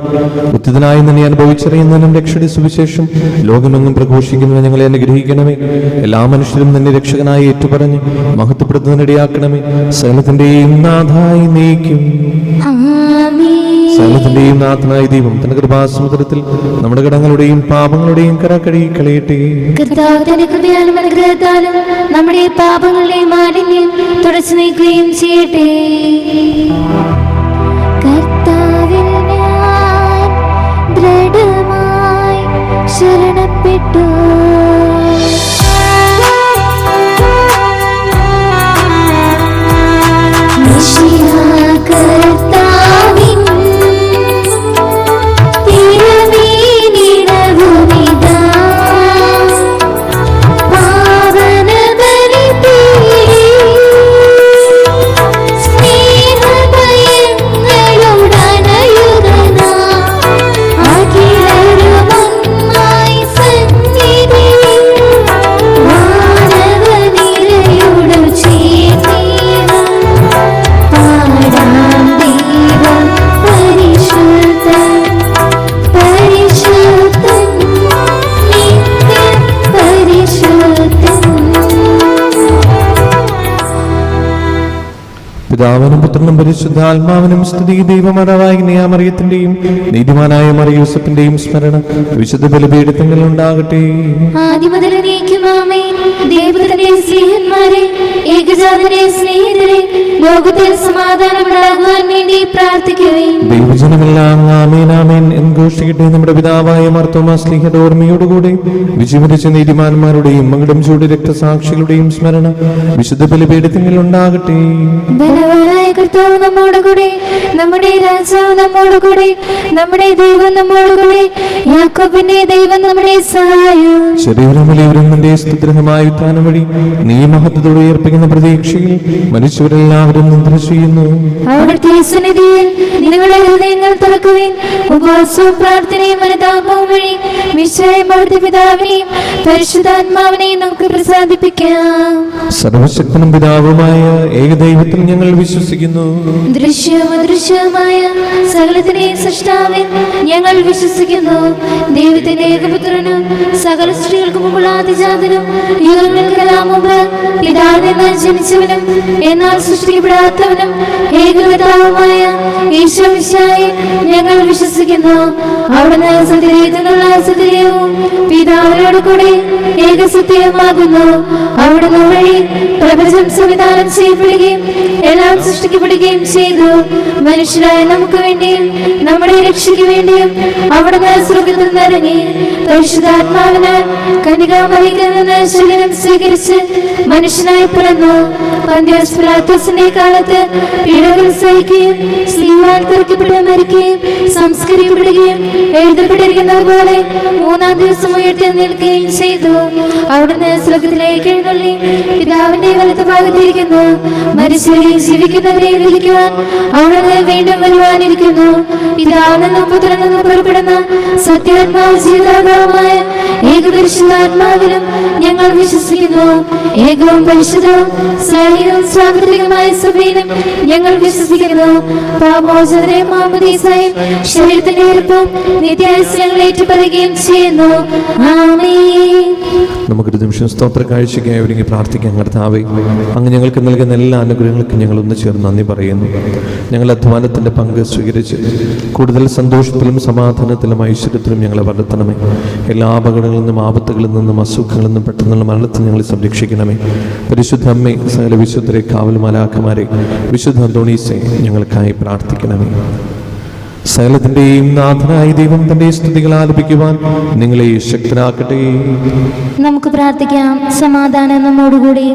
ഉത്തിതനായി നിന്നെ അനുഭവിച്ചറിയുന്നതിനും രക്ഷയുടെ സുവിശേഷം ലോകമെങ്ങും പ്രഘോഷിക്കുന്നതിന് ഞങ്ങളെ അനുഗ്രഹിക്കണമേ. എല്ലാ മനുഷ്യരും നിന്നെ രക്ഷകനായി ഏറ്റുപറഞ്ഞ് മഹത്വപ്പെടുത്തുന്നതിനിടയാക്കണമേ. സകലത്തിന്റെയും നാഥായി നീക്കും. സകലത്തിന്റെയും നാഥനായ ദൈവം തന്റെ കൃപാസമുദ്രത്തിൽ നമ്മുടെ കടങ്ങളുടെയും പാപങ്ങളുടെയും കര കഴുകി കളയട്ടെ. നമ്മുടെ പാപങ്ങളുടെയും മാലിന്യം തുടച്ചു നീക്കുകയും ചെയ്യട്ടെ. കർത്താവിൽ ഞാൻ ദൃഢമായി ശരണപ്പെട്ടു. പിതാവിനും പുത്രനും പരിശുദ്ധാത്മാവിനും സ്തുതി. ദൈവമാതാവായ കന്യാമറിയത്തിന്റെയും നീതിമാനായ മറിയൂസഫിന്റെയും സ്മരണ വിശുദ്ധ ബലിപീഠത്തിൽ ഉണ്ടാകട്ടെ. ലോകത്തിൽ സമാധാനമുണ്ടാകുവാൻ വേണ്ടി പ്രാർത്ഥിക്കുവേൻ. ദൈവജനമെല്ലാം ആമേൻ ആമേൻ എന്ന് ഘോഷിക്കട്ടെ. നമ്മുടെ പിതാവായ മാർത്തോമാ ശ്ലീഹയുടെ ഓർമ്മയോടുകൂടെ വിജയമരിച്ച നീതിമാന്മാരുടെയും മകുടം ചൂടി രക്തസാക്ഷികളുടെയും സ്മരണ വിശുദ്ധ ബലിപീഠത്തിൽ ഉണ്ടാകട്ടെ. ബലവാനായ കർത്താവ് നമ്മോടുകൂടെ നമ്മുടെ രാജാവ് നമ്മോടുകൂടെ, നമ്മുടെ ദൈവം നമ്മോടുകൂടെ, യാക്കോബിന്റെ ദൈവം നമ്മുടെ സഹായം. ശരീരം വലിയവരും നിന്റെ സ്തുതിരഹമായ ഉത്ഥാനം വഴി നീ മഹത്വത്തോടെ ഉയർപ്പിക്കുന്ന പ്രതീക്ഷയിൽ മനുഷ്യരെല്ലാവരും നിദ്ര ചെയ്യുന്നു. അവിടുത്തെ സന്നിധിയിൽ നിങ്ങളുടെ ഹൃദയങ്ങൾ തുറക്കുവിൻ. ഉപവാസവും പ്രാർത്ഥനയും അനുതാപവും വഴി വിശ്വയും അവിടുത്തെ പിതാവിനെയും പരിശുദ്ധാത്മാവിനെയും നമുക്ക് പ്രസാദിപ്പിക്കാം. സർവശക്തനും പിതാവുമായ ഏകദൈവത്തിൽ ഞങ്ങൾ വിശ്വസിക്കുന്നു. ദൃശ്യവും അദൃശ്യവുമായ സകലത്തിനെയും സൃഷ്ടാവിൽ ഞങ്ങൾ വിശ്വസിക്കുന്നു. ദൈവത്തിന്റെ ഏകപുത്രനും സകല സൃഷ്ടികൾക്കും മുമ്പുള്ള ആദിജാതനും യുഗങ്ങൾക്കെല്ലാം മുമ്പ് പിതാവിൽ നിന്ന് ജനിച്ചവനും എന്നാൽ സൃഷ്ടിക്കപ്പെടാത്തവനും ഏകപിതാവുമായ ഈശോ മിശിഹായെ ഞങ്ങൾ വിശ്വസിക്കുന്നു. അവിടുന്ന് സത്യദൈവത്തിനുള്ള സത്യവും പിതാവിനോട് കൂടി ഏകസത്യമാകുന്നു. അവിടുന്ന് വഴി പ്രപഞ്ചം സംവിധാനം ചെയ്യപ്പെടുകയും എല്ലാം സൃഷ്ടിക്കപ്പെടുകയും ചെയ്തു. മനുഷ്യരായ നമുക്ക് വേണ്ടിയും നമ്മുടെ രക്ഷയ്ക്ക് വേണ്ടിയും അവിടുന്ന് സ്വർഗ്ഗത്തിൽ നിന്നിറങ്ങി പരിശുദ്ധാത്മാവിനാൽ കന്യകാമറിയത്തിൽ നിന്ന് ശരീരം സ്വീകരിച്ച് മനുഷ്യനായി പിറന്നു. പന്തിയോസ് പിലാത്തോസിന്റെ കാലത്ത് പീഡകൾ സഹിക്കുകയും സ്ലീവാൽ തറയ്ക്കപ്പെട്ട് മരിക്കുകയും സംസ്കരിക്കപ്പെടുകയും എഴുതപ്പെട്ടിരിക്കുന്നത് പോലെ മൂന്നാം ദിവസം ഉയർത്തെഴുന്നേൽക്കുകയും ചെയ്തു. അവിടുന്ന് സ്വർഗ്ഗത്തിലേക്ക് എഴുന്നള്ളി പിതാവിന്റെ വലത്ത് ഭാഗത്തിരിക്കുന്നു. മരിച്ചവരെയും ജീവിക്കുന്നവരെയും വിധിക്കുവാൻ അവിടുന്ന് വീണ്ടും വരുവാനിരിക്കുന്നു. പിതാവിൽ നിന്നും പുത്രനിൽ നിന്നും പുറപ്പെടുന്ന സത്യാത്മാവ് ജീവദാതാവുമായ ഏകപരിശുദ്ധാത്മാവിലും ഞങ്ങൾ വിശ്വസിക്കുന്നു. ഏകവും പരിശുദ്ധവും സ്നേഹവും സാർവത്രികമായ സഭയിലും ഞങ്ങൾ വിശ്വസിക്കുന്നു. പാപമോചനത്തെയും മാമോദീസായും ശരീരത്തിന്റെ ഉറപ്പും നിത്യായുസ്സുകൾ ഏറ്റുപറയുകയും ചെയ്യുന്നു. ആമേൻ. നമുക്കൊരു നിമിഷം സ്തോത്ര കാഴ്ചയ്ക്കായി ഒരുങ്ങി പ്രാർത്ഥിക്കാൻ. കർത്താവേ, അങ്ങ് ഞങ്ങൾക്ക് നൽകുന്ന എല്ലാ അനുഗ്രഹങ്ങൾക്കും ഞങ്ങൾ ഒന്ന് ചേർന്ന് നന്ദി പറയുന്നു. ഞങ്ങൾ അധ്വാനത്തിൻ്റെ പങ്ക് സ്വീകരിച്ച് കൂടുതൽ സന്തോഷത്തിലും സമാധാനത്തിലും ഐശ്വര്യത്തിലും ഞങ്ങളെ വളർത്തണമേ. എല്ലാ അപകടങ്ങളിൽ നിന്നും ആപത്തുകളിൽ നിന്നും അസുഖങ്ങളിൽ നിന്നും പെട്ടെന്നുള്ള മരണത്തിൽ ഞങ്ങളെ സംരക്ഷിക്കണമേ. പരിശുദ്ധ അമ്മേ, സകല വിശുദ്ധരെ, കാവൽ മാലാഖമാരെ, വിശുദ്ധ അന്തോണീസെ ഞങ്ങൾക്കായി പ്രാർത്ഥിക്കണമേ. സകലത്തിന്റെയും നാഥനായ ദൈവം തന്റെ സ്തുതികൾ ആലപിക്കുവാൻ നിങ്ങളെ ശക്തരാക്കട്ടെ. നമുക്ക് പ്രാർത്ഥിക്കാം. സമാധാനം നമ്മോടുകൂടി.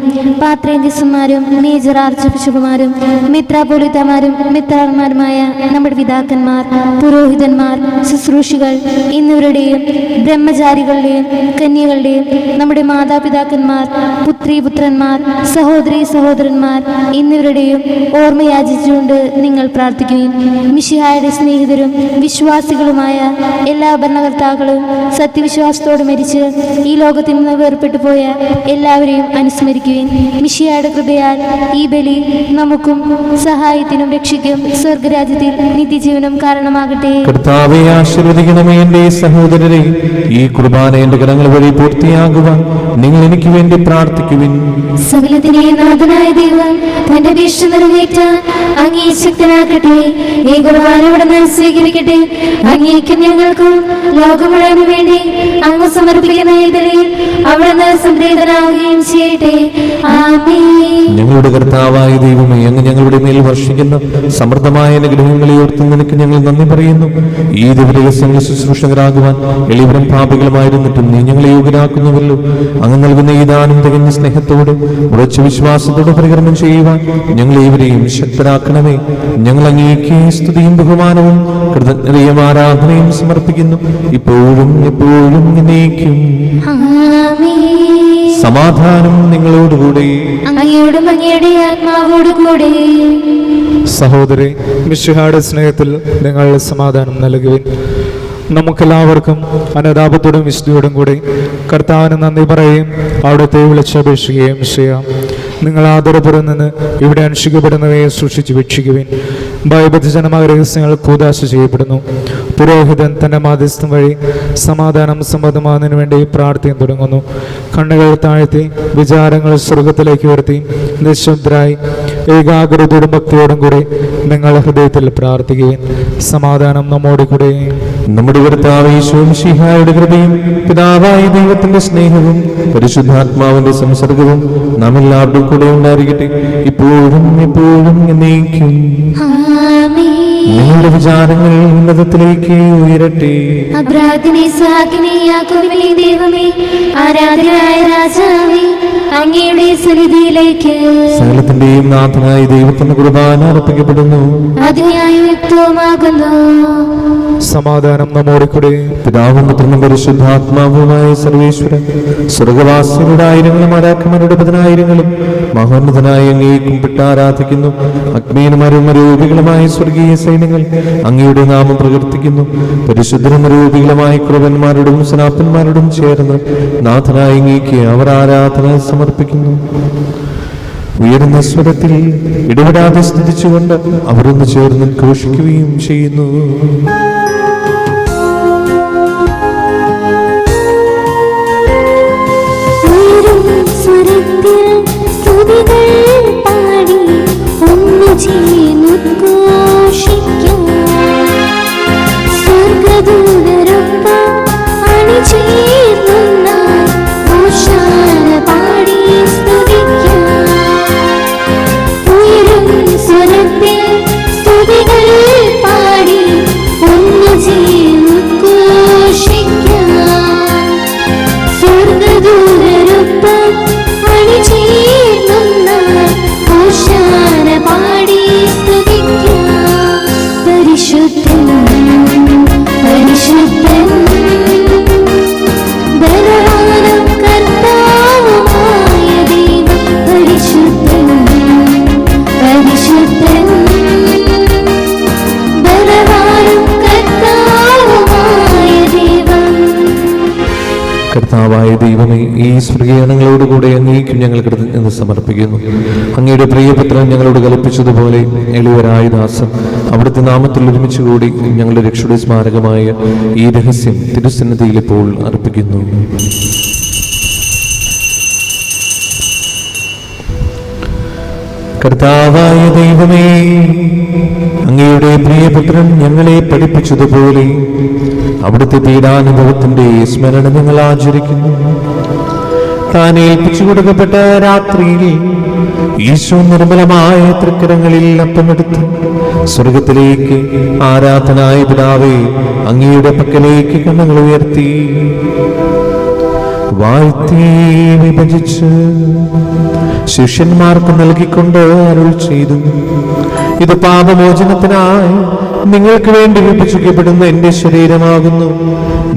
പാത്രേന്ത്യന്മാരും മേജർ ആർച്ച് ബിഷപ്പുമാരും മിത്രാപോലിത്തമാരും മിത്രാന്മാരുമായ നമ്മുടെ പിതാക്കന്മാർ, പുരോഹിതന്മാർ, ശുശ്രൂഷികൾ എന്നിവരുടെയും ബ്രഹ്മചാരികളുടെയും കന്യകളുടെയും നമ്മുടെ മാതാപിതാക്കന്മാർ, പുത്രീപുത്രന്മാർ, സഹോദരീ സഹോദരന്മാർ എന്നിവരുടെയും ഓർമ്മയാചിച്ചുകൊണ്ട് നിങ്ങൾ പ്രാർത്ഥിക്കുകയും മിശിഹായുടെ സ്നേഹിതരും വിശ്വാസികളുമായ എല്ലാ ഭരണകർത്താക്കളും സത്യവിശ്വാസത്തോട് മരിച്ച് ഈ ലോകത്തിൽ നിന്ന് വേർപെട്ടു പോയ എല്ലാവരെയും അനുസ്മരിക്കുകയും മിശിഹായുടെ കൃപയാൽ ഈ ബലി നമുക്കും സഹായത്തിനും രക്ഷയ്ക്കും സ്വർഗരാജ്യത്തിൽ നിത്യജീവനം കാരണമാകട്ടെ. കർത്താവേ, ആശീർവദിക്കണമേ എന്റെ സഹോദരരെ. ഈ കുർബാന എന്റെ കരങ്ങൾ വഴി പൂർത്തിയാകുവാൻ നിങ്ങൾ എനിക്ക് വേണ്ടി പ്രാർത്ഥിക്കുവിൻ. സകലത്തിനെയും നാഥനായ ദൈവം തന്റെ ഭീഷ നിറവേറ്റാൻ അങ്ങേ ശക്തനാക്കട്ടെ. ഈ കുർബാന അവിടുന്ന് സ്വീകരിക്കട്ടെ. അങ്ങേക്കും ഞങ്ങൾക്കും ലോകം മുഴുവനു വേണ്ടി അങ്ങ് സമർപ്പിക്കുന്ന ഈ ബലിയിൽ അവിടുന്ന് സംപ്രീതനാവുകയും ചെയ്യട്ടെ. ആമേൻ. ഞങ്ങളുടെ കർത്താവായ ദൈവമേ, അങ്ങ് ഞങ്ങളുടെ മേൽ വർഷിക്കുന്ന സമൃദ്ധമായ അനുഗ്രഹങ്ങളെ ഓർത്ത് നിനക്ക് ഞങ്ങൾ നന്ദി പറയുന്നു. ഈ ദിവരഹസ്യങ്ങൾ ശുശ്രൂഷകരാകുവാൻ എളിവരും പാപികളുമായിരുന്നിട്ടും നീ ഞങ്ങളെ യോഗ്യരാക്കുന്നുവല്ലോ. അങ്ങ് നൽകുന്ന ഈ ദാനം തികഞ്ഞ സ്നേഹത്തോടെ ഉറച്ച വിശ്വാസത്തോടെ പരികർമ്മം ചെയ്യുവാൻ ഞങ്ങൾ ഏവരെയും ശക്തരാക്കണമേ. ഞങ്ങൾ അങ്ങേക്ക് സ്തുതിയും ബഹുമാനവും കൃതജ്ഞതയും ആരാധനയും സമർപ്പിക്കുന്നു, ഇപ്പോഴും എപ്പോഴും എന്നേക്കും. ആമേൻ. സമാധാനം നിങ്ങളോടുകൂടെ. അങ്ങയോടും അങ്ങയുടെ ആത്മാവോടുകൂടെ. സഹോദരി, മിശിഹായുടെ സ്നേഹത്തിൽ നിങ്ങൾ സമാധാനം നൽകുവിൻ. നമുക്കെല്ലാവർക്കും അനുതാപത്തോടും വിശുദ്ധിയോടും കൂടി കർത്താവിന് നന്ദി പറയുകയും അവിടുത്തെ വിളിച്ചപേക്ഷിക്കുകയും ചെയ്യാം. നിങ്ങൾ ആദരപുരം നിന്ന് ഇവിടെ അനുഷ്ഠിക്കപ്പെടുന്നവയെ സൂക്ഷിച്ച് വീക്ഷിക്കുവിൻ. ഭയബദ്ധജനമായ രഹസ്യങ്ങൾ കൂദാശ ചെയ്യപ്പെടുന്നു. പുരോഹിതൻ തൻ്റെ മാധ്യസ്ഥം വഴി സമാധാനം സമ്മതമാകുന്നതിന് വേണ്ടി പ്രാർത്ഥന തുടങ്ങുന്നു. കണ്ണുകൾ താഴ്ത്തി വിചാരങ്ങൾ സ്വർഗത്തിലേക്ക് ഉയർത്തി നിശബ്ദരായി ഏകാഗ്രതയോടും ഭക്തിയോടും കൂടി നിങ്ങൾ ഹൃദയത്തിൽ പ്രാർത്ഥിക്കുകയും സമാധാനം നമ്മോട് കൂടെ. നമ്മുടെ കർത്താവ് യേശു മിശിഹായുടെ കൃപയും പിതാവായ ദൈവത്തിന്റെ സ്നേഹവും പരിശുദ്ധാത്മാവിന്റെ സംസർഗവും നാം എല്ലാവരുടെ കൂടെ ഉണ്ടായിരിക്കട്ടെ, ഇപ്പോഴും എപ്പോഴും എന്നേക്കും. നിങ്ങളുടെ വിചാരങ്ങൾ ഉന്നതത്തിലേക്ക് ഉയരട്ടെ. ദൈവമേ, ആരാധനായ രാജാവേ, അങ്ങയുടെ സന്നിധിയിലേക്ക് സകലത്തിന്റെയും നാഥനായ ദൈവത്തിന്റെ കുർബാന അർപ്പിക്കപ്പെടുന്നു. അതിന്യായത്വമാകുന്നു. സമാധാനം നമ്മോട് കൂടെ. പിതാവും പുത്രനും പരിശുദ്ധാത്മാവുമായ സർവേശ്വരൻ സ്വർഗവാസികളുടെ ആയിരങ്ങളും ആരാക്കന്മാരുടെ പതിനായിരങ്ങളും മഹോന്നതനായി അങ്ങേ കുമ്പിട്ട് ആരാധിക്കുന്നു. അഗ്നിയന്മാരും അരൂപികളുമായ സ്വർഗീയ സൈന്യങ്ങൾ അങ്ങയുടെ നാമം പ്രകീർത്തിക്കുന്നു. പരിശുദ്ധരും അരൂപികളുമായ ക്രൂപന്മാരോടും സനാപ്പന്മാരോടും ചേർന്ന് നാഥനായ അങ്ങേക്ക് അവർ ആരാധന സമർപ്പിക്കുന്നു. ഉയർന്ന സ്വരത്തിൽ ഇടപെടാതെ സ്തുതിച്ചുകൊണ്ട് അവരൊന്ന് ചേർന്ന് ഘോഷിക്കുകയും ചെയ്യുന്നു. കർത്താവായ ദൈവമേ, ഈ സ്വർഗീയങ്ങളോടുകൂടെ അങ്ങേക്കും ഞങ്ങൾ കൃതജ്ഞത സമർപ്പിക്കുന്നു. അങ്ങയുടെ പ്രിയപുത്രൻ ഞങ്ങളോട് കൽപ്പിച്ചതുപോലെ എളിയവരായ ദാസൻ അവിടുത്തെ നാമത്തിൽ ഒരുമിച്ച് കൂടി ഞങ്ങളുടെ രക്ഷയുടെ സ്മാരകമായ ഈ രഹസ്യം തിരുസന്നിധിയിൽ ഇപ്പോൾ അർപ്പിക്കുന്നു. കർത്താവായ ദൈവമേ, അങ്ങയുടെ പ്രിയപുത്രൻ ഞങ്ങളെ പഠിപ്പിച്ചതുപോലെ അവിടുത്തെ പീഡാനുഭവത്തിന്റെ സ്മരണ ഞങ്ങൾ ആചരിക്കുന്നു. താൻ ഏൽപ്പിച്ചു കൊടുക്കപ്പെട്ട രാത്രിയിൽ ഈശോ നിർമ്മലമായ തൃക്കരങ്ങളിൽ അപ്പമെടുത്ത് സ്വർഗത്തിലേക്ക് ആരാധനായ പിതാവേ അങ്ങയുടെ പക്കലേക്ക് കണ്ണുകൾ ഉയർത്തി വാഴ്ത്തി വിഭജിച്ച് ശിഷ്യന്മാർക്ക് നൽകിക്കൊണ്ട് അരുൾ ചെയ്തു, ഇത് പാപമോചനത്തിനായി നിങ്ങൾക്ക് വേണ്ടി വിഭജിക്കപ്പെടുന്ന എന്റെ ശരീരമാകുന്നു.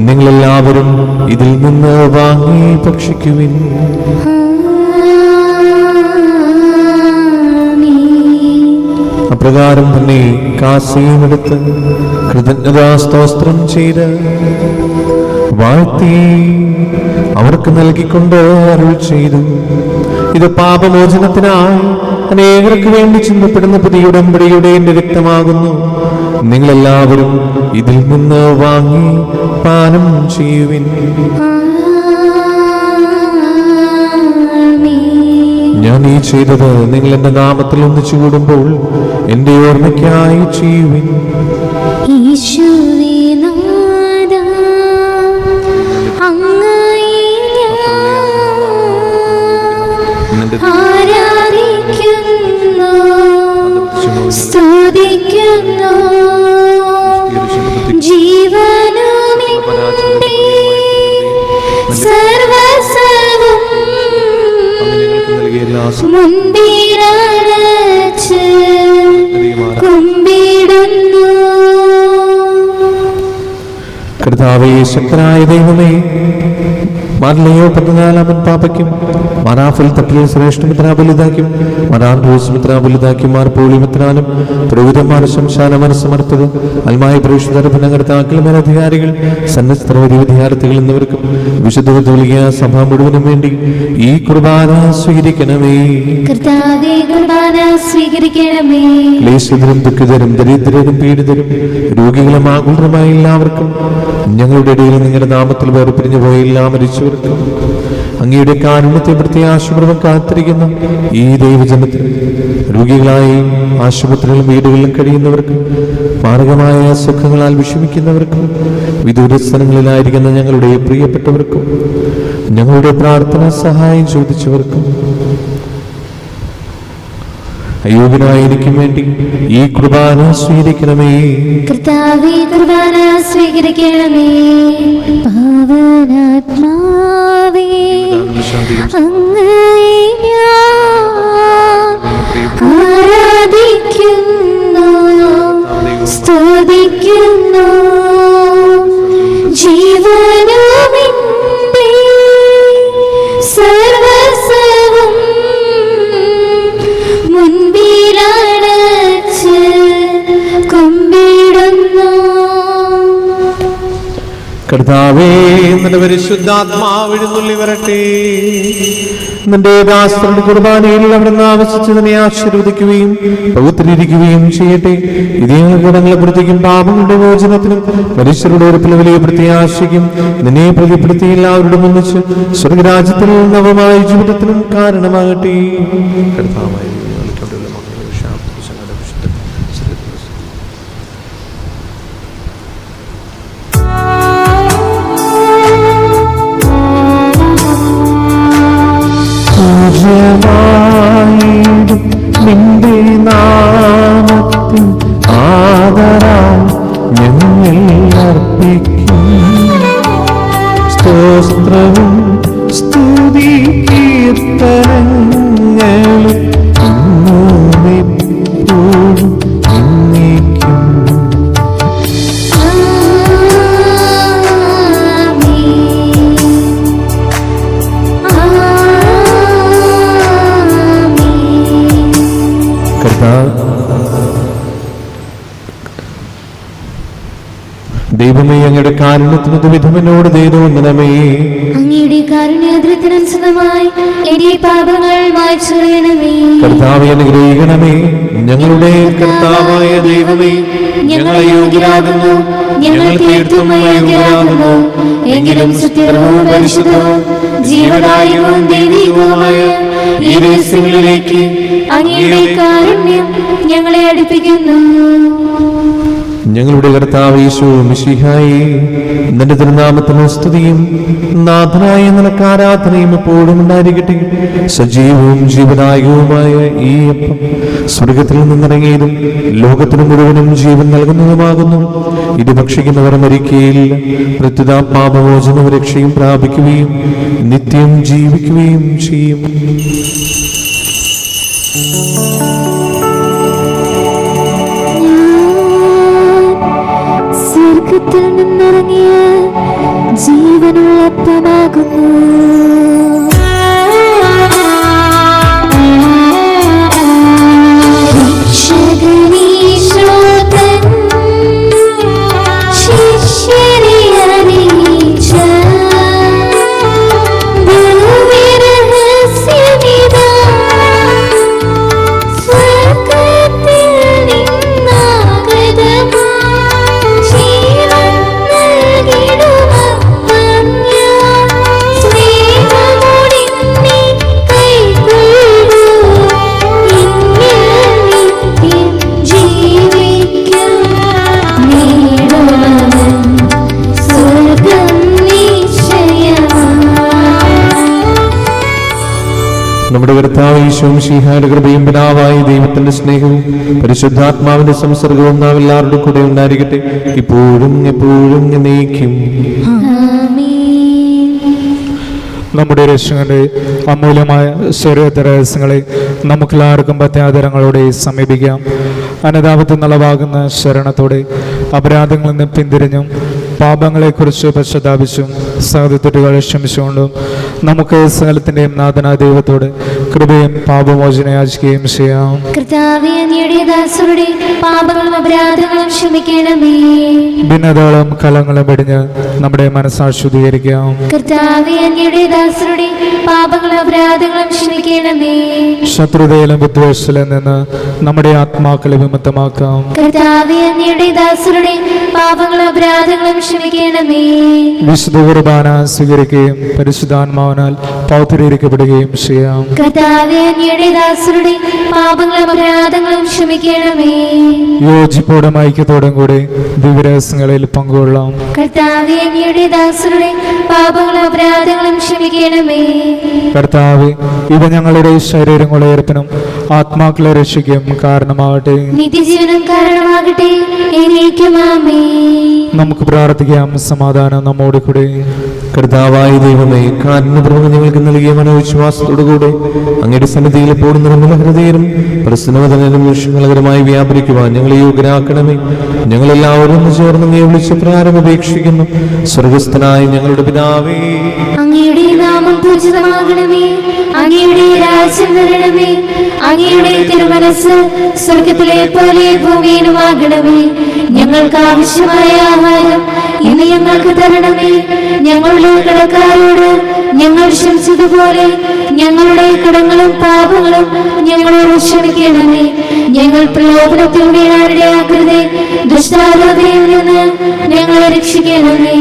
നിങ്ങളെല്ലാവരും ഇതിൽ നിന്ന് വാങ്ങി ഭക്ഷിക്കുവിൻ. അപ്രകാരം തന്നെ കാസയുമെടുത്ത് കൃതജ്ഞതാസ്തോത്രം ചെയ്ത് വാഴ്ത്തി അവർക്ക് നൽകിക്കൊണ്ട് അരുൾ ചെയ്തു, ഇത് പാപമോചനത്തിനായി അനേകർക്ക് വേണ്ടി ചിന്തപ്പെടുന്ന പുതിയ ഉടമ്പടിയുടെ എന്റെ രക്തമാകുന്നു. നിങ്ങളെല്ലാവരും ഇതിൽ നിന്ന് വാങ്ങി പാനം ചെയ്യുവിൻ. ഞാൻ ഈ ചെയ്തത് നിങ്ങൾ എന്റെ നാമത്തിൽ ഒന്നിച്ചു കൂടുമ്പോൾ എന്റെ ഓർമ്മയ്ക്കായി ചെയ്യുവിൻ. ആരാധിക്കുന്നു, സ്തുതിക്കുന്നു, ജീവനുമിന്റെ സർവസ്വവും മുൻപിലടച്ച് കുമ്പിടുന്നു. കർത്താവേ, ശക്തനായ ദൈവമേ, മാർലയോ 14 പാപ്പയ്ക്കും മറാഫിൽ തട്ടിൽ ശ്രേഷ്ഠമിത്രാബലിതാക്കും മറാൻഡോസ്മിത്രാബലിതാക്കും മാർപോളിമിത്രാനും പുരോഹിതന്മാർ ശംശാന മനസ്സമർത്തത് അൽമായ പ്രേക്ഷിതർഭനകർത്താക്കൾ മേലധികാരികൾ സന്നദ്ധ വിദ്യാർത്ഥികൾ എന്നിവർക്കും വിശുദ്ധ കത്തോലിക്ക സഭ മുഴുവനും വേണ്ടി ഈ കുർബാന സ്വീകരിക്കണമേ. ക്ലേശിതരും ദുഃഖിതരും ദരിദ്രരും പീഡിതരും രോഗികളും ആകുലരുമായ എല്ലാവർക്കും ഞങ്ങളുടെ ഇടയിൽ നിങ്ങളുടെ നാമത്തിൽ വേർപിരിഞ്ഞു പോയ എല്ലാ മരിച്ചവർക്കും അങ്ങയുടെ കാരുണ്യത്തെ പ്രത്യാശപൂർവ്വം കാത്തിരിക്കുന്ന ഈ ദൈവജനത്തിന് രോഗികളായി ആശുപത്രികളിലും വീടുകളിലും കഴിയുന്നവർക്ക്, മാരകമായ സുഖങ്ങളാൽ വിഷമിക്കുന്നവർക്കും, വിദൂര സ്ഥലങ്ങളിലായിരിക്കുന്ന ഞങ്ങളുടെ പ്രിയപ്പെട്ടവർക്കും, ഞങ്ങളുടെ പ്രാർത്ഥന സഹായം ചോദിച്ചവർക്കും, അയോഗ്യനായ എനിക്കും വേണ്ടി ഈ കുർബാന സ്വീകരിക്കണമേ. കർത്താവേ, കുർബാന സ്വീകരിക്കണമേ. പാവനാത്മാവേ, അങ്ങയെ ഞാൻ ആരാധിക്കുന്നു, സ്തുതിക്കുന്നു. ജീവനുമെന്റെ സർവ്വസ്വവും മുൻപിലണച്ച് കുമ്പിടുന്നു. കർത്താവേ, നിന്റെ പരിശുദ്ധാത്മാവ് എഴുന്നള്ളി വരട്ടെ. നിന്റെ ദാസരുടെ കുർബാനയിൽ അവിടുന്ന് ആവശ്യിച്ചതിനെ ആശീർവദിക്കുകയും പവിത്രീകരിക്കുകയും ചെയ്യട്ടെ. ഇതേ ഗുണങ്ങളെ പ്രത്യേകം പാപങ്ങളുടെ മോചനത്തിനും മനുഷ്യരുടെ ഉറപ്പിലെ വലിയ പ്രത്യാശയ്ക്കും നിന്നെ പ്രതിപ്പെടുത്തി എല്ലാവരോടും ഒന്നിച്ച് സ്വർഗരാജ്യത്തിൽ നവമായ ജീവിതത്തിനും കാരണമാകട്ടെ. കർത്താവായ നിന്റെ നാമത്തിൽ ആദരാൽ ഞങ്ങൾ അർപ്പിക്കും സ്തോത്രവും സ്തുതി കീർത്തനങ്ങളും എപ്പോഴും എന്നേക്കും. ദൈവമേ, അങ്ങയുടെ കാരുണ്യത്തിന് വിധമനോട് ദൈവമേ, അങ്ങയുടെ കാരുണ്യാദ്രത്തിനനുസൃതമായി എന്റെ പാപങ്ങൾ മായ്ച്ചു കളയണമേ. കർത്താവേ, അനുഗ്രഹിക്കണമേ. ഞങ്ങളുടെ കർത്താവായ ദൈവമേ, ഞങ്ങൾ അയോഗ്യരാകുന്നു, ഞങ്ങൾ തീർത്തും അയോഗ്യരാകുന്നു. എങ്കിലും സുസ്ഥിരവും പരിശുദ്ധവും ജീവദായകവും ദൈവികവുമായ ഈ രഹസ്യങ്ങളിലേക്ക് അങ്ങയുടെ കാരുണ്യം ഞങ്ങളെ അടുപ്പിക്കുന്നു. ഞങ്ങളുടെ കർത്താവ് യേശു മിശിഹായേ, നിന്റെ തിരുനാമത്തിന് സ്തുതിയും നാഥനായ നിനക്ക് ആരാധനയും എപ്പോഴും ഉണ്ടായിരിക്കട്ടെ. സജീവവും ജീവദായകവുമായ ഈ അപ്പം സ്വർഗത്തിൽ നിന്നിറങ്ങിയതും ലോകത്തിനു മുഴുവനും ജീവൻ നൽകുന്നതുമാകുന്നു. ഇത് ഭക്ഷിക്കുന്നവർ മരിക്കുകയില്ല, പ്രത്യുത പാപമോചനവും രക്ഷയും പ്രാപിക്കുകയും നിത്യം ജീവിക്കുകയും ചെയ്യും. സ്വർഗത്തിൽ നിന്നിറങ്ങിയ ജീവനുള്ള അപ്പമാകുന്നു. നമ്മുടെ കർത്താവ് യേശു മിശിഹായുടെ കൃപയും പിതാവായ ദൈവത്തിന്റെ സ്നേഹവും പരിശുദ്ധാത്മാവിന്റെ സംസർഗവും നാം എല്ലാവരുടെ കൂടെ ഉണ്ടായിരിക്കട്ടെ, ഇപ്പോഴും എപ്പോഴും എന്നേക്കും. നമ്മുടെ രക്ഷകന്റെ അമൂല്യമായ ശരീരത്തെ രഹസ്യങ്ങളെ നമുക്കെല്ലാവർക്കും പത്യാദരങ്ങളോടെ സമീപിക്കാം. അനുതാപത്തിൽ നിളവാകുന്ന ശരണത്തോടെ അപരാധങ്ങളിൽ നിന്ന് പിന്തിരിഞ്ഞും പാപങ്ങളെക്കുറിച്ച് പശ്ചാത്താപിച്ചും സഹതെറ്റുകൾ ക്ഷമിച്ചുകൊണ്ടും നമുക്ക് സകലത്തിൻ്റെയും നാഥനായ ദൈവത്തോട് കൃപയും പാപമോചനം യാചിക്കുകയും ചെയ്യാം. കർത്താവേ, അങ്ങയുടെ ദാസരുടെ പാപങ്ങളും അപരാധങ്ങളും ക്ഷമിക്കണമേ. ഭിന്നതകളും കലങ്ങളും വെടിഞ്ഞ് നമ്മുടെ മനസ്സാക്ഷി ശുദ്ധീകരിക്കാം. കർത്താവേ, അങ്ങയുടെ ദാസരുടെ പാപങ്ങളും അപരാധങ്ങളും ക്ഷമിക്കണമേ. ശത്രുതയിലും വിദ്വേഷത്തിലും നിന്ന് നമ്മുടെ ആത്മാക്കളെ വിമുക്തമാക്കാം. കർത്താവേ, അങ്ങയുടെ ദാസരുടെ പാപങ്ങളും അപരാധങ്ങളും ക്ഷമിക്കണമേ. വിശുദ്ധ കുർബാന സ്വീകരിക്കുകയും പരിശുദ്ധാത്മാവിനാൽ പൗത്രീകരിക്കപ്പെടുകയും ചെയ്യാം. കർത്താവേ, അങ്ങയുടെ ദാസരുടെ പാപങ്ങളും അപരാധങ്ങളും ക്ഷമിക്കണമേ. യോജിപ്പോടും ഐക്യത്തോടും കൂടി ദിവ്യരഹസ്യങ്ങളിൽ പങ്കുകൊള്ളാം. കർത്താവേ, അങ്ങയുടെ ദാസരുടെ പാപങ്ങളും അപരാധങ്ങളും ക്ഷമിക്കണമേ. കർത്താവേ, ഇവ ഞങ്ങളുടെ ശരീരങ്ങളുടെ ഉയർപ്പിനും ആത്മാക്കളെ രക്ഷിക്കും കാരണമാകട്ടെ. നിത്യജീവനം കാരണമാകട്ടെ. എന്നേക്കും ആമേൻ. നമുക്ക് പ്രാർത്ഥിക്കാം. സമാധാനം നമ്മോട് കൂടെ. കർത്താവായ ദൈവമേ, കാരുണ്യപൂർവ്വം ഞങ്ങൾക്ക് നൽകിയ മനോവിശ്വാസത്തോടുകൂടെ അങ്ങയുടെ സന്നിധിയിൽ എപ്പോഴും നിർമ്മല ഹൃദയരും പ്രസന്നവദനും നിഷ്കളങ്കരമായി വ്യാപരിക്കുവാൻ ഞങ്ങളെ യോഗ്യരാക്കണമേ. ഞങ്ങളെല്ലാവരും ചേർന്ന് അങ്ങയെ വിളിച്ച് പ്രകാരം അപേക്ഷിക്കുന്നു. സ്വർഗസ്ഥനായ ഞങ്ങളുടെ പിതാവേ, അങ്ങയുടെ നാമം പൂജിതമാകണമേ. അങ്ങയുടെ രാജ്യം വരണമേ. അങ്ങയുടെ തിരുമനസ്സ് സ്വർഗത്തിലെ പോലെ ഭൂമിയിലുമാകണമേ. ഞങ്ങൾക്ക് ആവശ്യമായ ആഹാരം ഇന്ന് ഞങ്ങൾക്ക് തരണമേ. ഞങ്ങളുടെ കടക്കാരോട് ഞങ്ങൾ ക്ഷമിച്ചതുപോലെ ഞങ്ങളുടെ കടങ്ങളും പാപങ്ങളും ഞങ്ങളോട് ക്ഷമിക്കണമേ. ഞങ്ങൾ പ്രലോഭനത്തിൽ വീഴാനിടയാക്കരുതേ. ദുഷ്ടാലോചനയിൽ നിന്ന് ഞങ്ങളെ രക്ഷിക്കണമേ.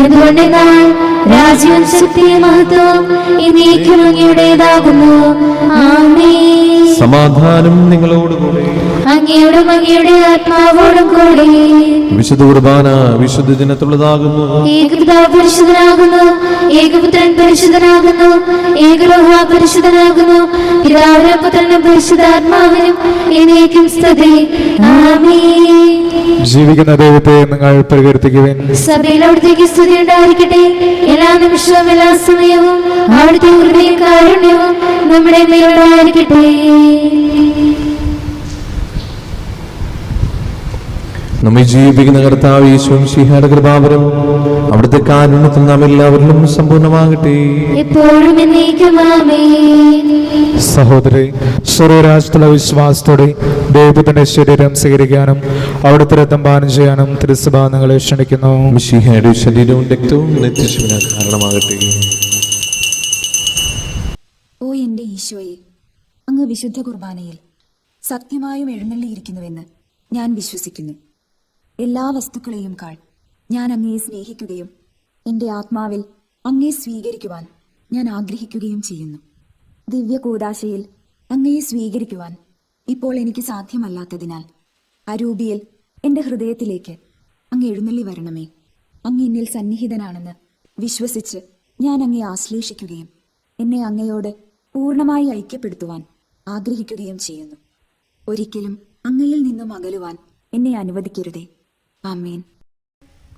എന്തുകൊണ്ടെന്നാൽ രാജ്യവും ശക്തിയും മഹത്വവും എന്നേക്കും അങ്ങയുടേതാകുന്നു. ആമേൻ. സമാധാനം നിങ്ങളോടുകൂടെ. അങ്ങയോടും അങ്ങയുടെ ആത്മാവോടും കൂടി. വിശുദ്ധ കുർബാന വിശുദ്ധ ജനത്തുള്ളതാകുന്നു. ഏകപിതാവ് പരിശുദ്ധനാകുന്നു. ഏകപുത്രൻ പരിശുദ്ധനാകുന്നു. ഏകലോഹ പരിശുദ്ധനാകുന്നു. പിതാവിനും പുത്രനും പരിശുദ്ധാത്മാവിനും എന്നേക്കും സ്തുതി. ആമേൻ. ജീവിക്കുന്ന ദൈവത്തെ നിങ്ങൾ പ്രകീർത്തിക്കുവിൻ. സഭയിൽ അവിടുത്തേക്ക് സ്തുതി ഉണ്ടായിരിക്കട്ടെ. എല്ലാ നിമിഷവും എല്ലാ സമയവും അവിടുത്തെ കൃപയും കാരുണ്യവും നമ്മുടെ മേലുണ്ടായിരിക്കട്ടെ. നമ്മെ ജീവിക്കുന്ന കർത്താവ് യേശുവും മിശിഹായുടെ കൃപാവരം അവിടുത്തെ കാരുണ്യത്തിൽ നാം എല്ലാവരിലും സമ്പൂർണ്ണമാകട്ടെ. എപ്പോഴും എന്നേക്കും ആമേൻ. സഹോദരി, സ്വർഗരാജ്യത്തുള്ള വിശ്വാസത്തോടെ ദൈവത്തിന്റെ ശരീരം സ്വീകരിക്കാനും അവിടുത്തെ രക്തം പാനം ചെയ്യാനും തിരുസഭ നിങ്ങളെ ക്ഷണിക്കുന്നു. മിശിഹായുടെ ശരീരവും രക്തവും നിത്യജീവന് കാരണമാകട്ടെ. ഓ എൻ്റെ ഈശോയെ, അങ്ങ് വിശുദ്ധ കുർബാനയിൽ സത്യമായും എഴുന്നള്ളിയിരിക്കുന്നുവെന്ന് ഞാൻ വിശ്വസിക്കുന്നു. എല്ലാ വസ്തുക്കളെയും കാൾ ഞാൻ അങ്ങയെ സ്നേഹിക്കുകയും എൻ്റെ ആത്മാവിൽ അങ്ങയെ സ്വീകരിക്കുവാൻ ഞാൻ ആഗ്രഹിക്കുകയും ചെയ്യുന്നു. ദിവ്യ കൂദാശയിൽ അങ്ങയെ സ്വീകരിക്കുവാൻ ഇപ്പോൾ എനിക്ക് സാധ്യമല്ലാത്തതിനാൽ അരൂപിയിൽ എൻ്റെ ഹൃദയത്തിലേക്ക് അങ്ങ് എഴുന്നള്ളി വരണമേ. അങ്ങ് എന്നിൽ സന്നിഹിതനാണെന്ന് വിശ്വസിച്ച് ഞാൻ അങ്ങയെ ആശ്ലേഷിക്കുകയും എന്നെ അങ്ങയോട് പൂർണ്ണമായി ഐക്യപ്പെടുത്തുവാൻ ആഗ്രഹിക്കുകയും ചെയ്യുന്നു. ഒരിക്കലും അങ്ങയിൽ നിന്നും അകലുവാൻ എന്നെ അനുവദിക്കരുതേ. ആമേൻ.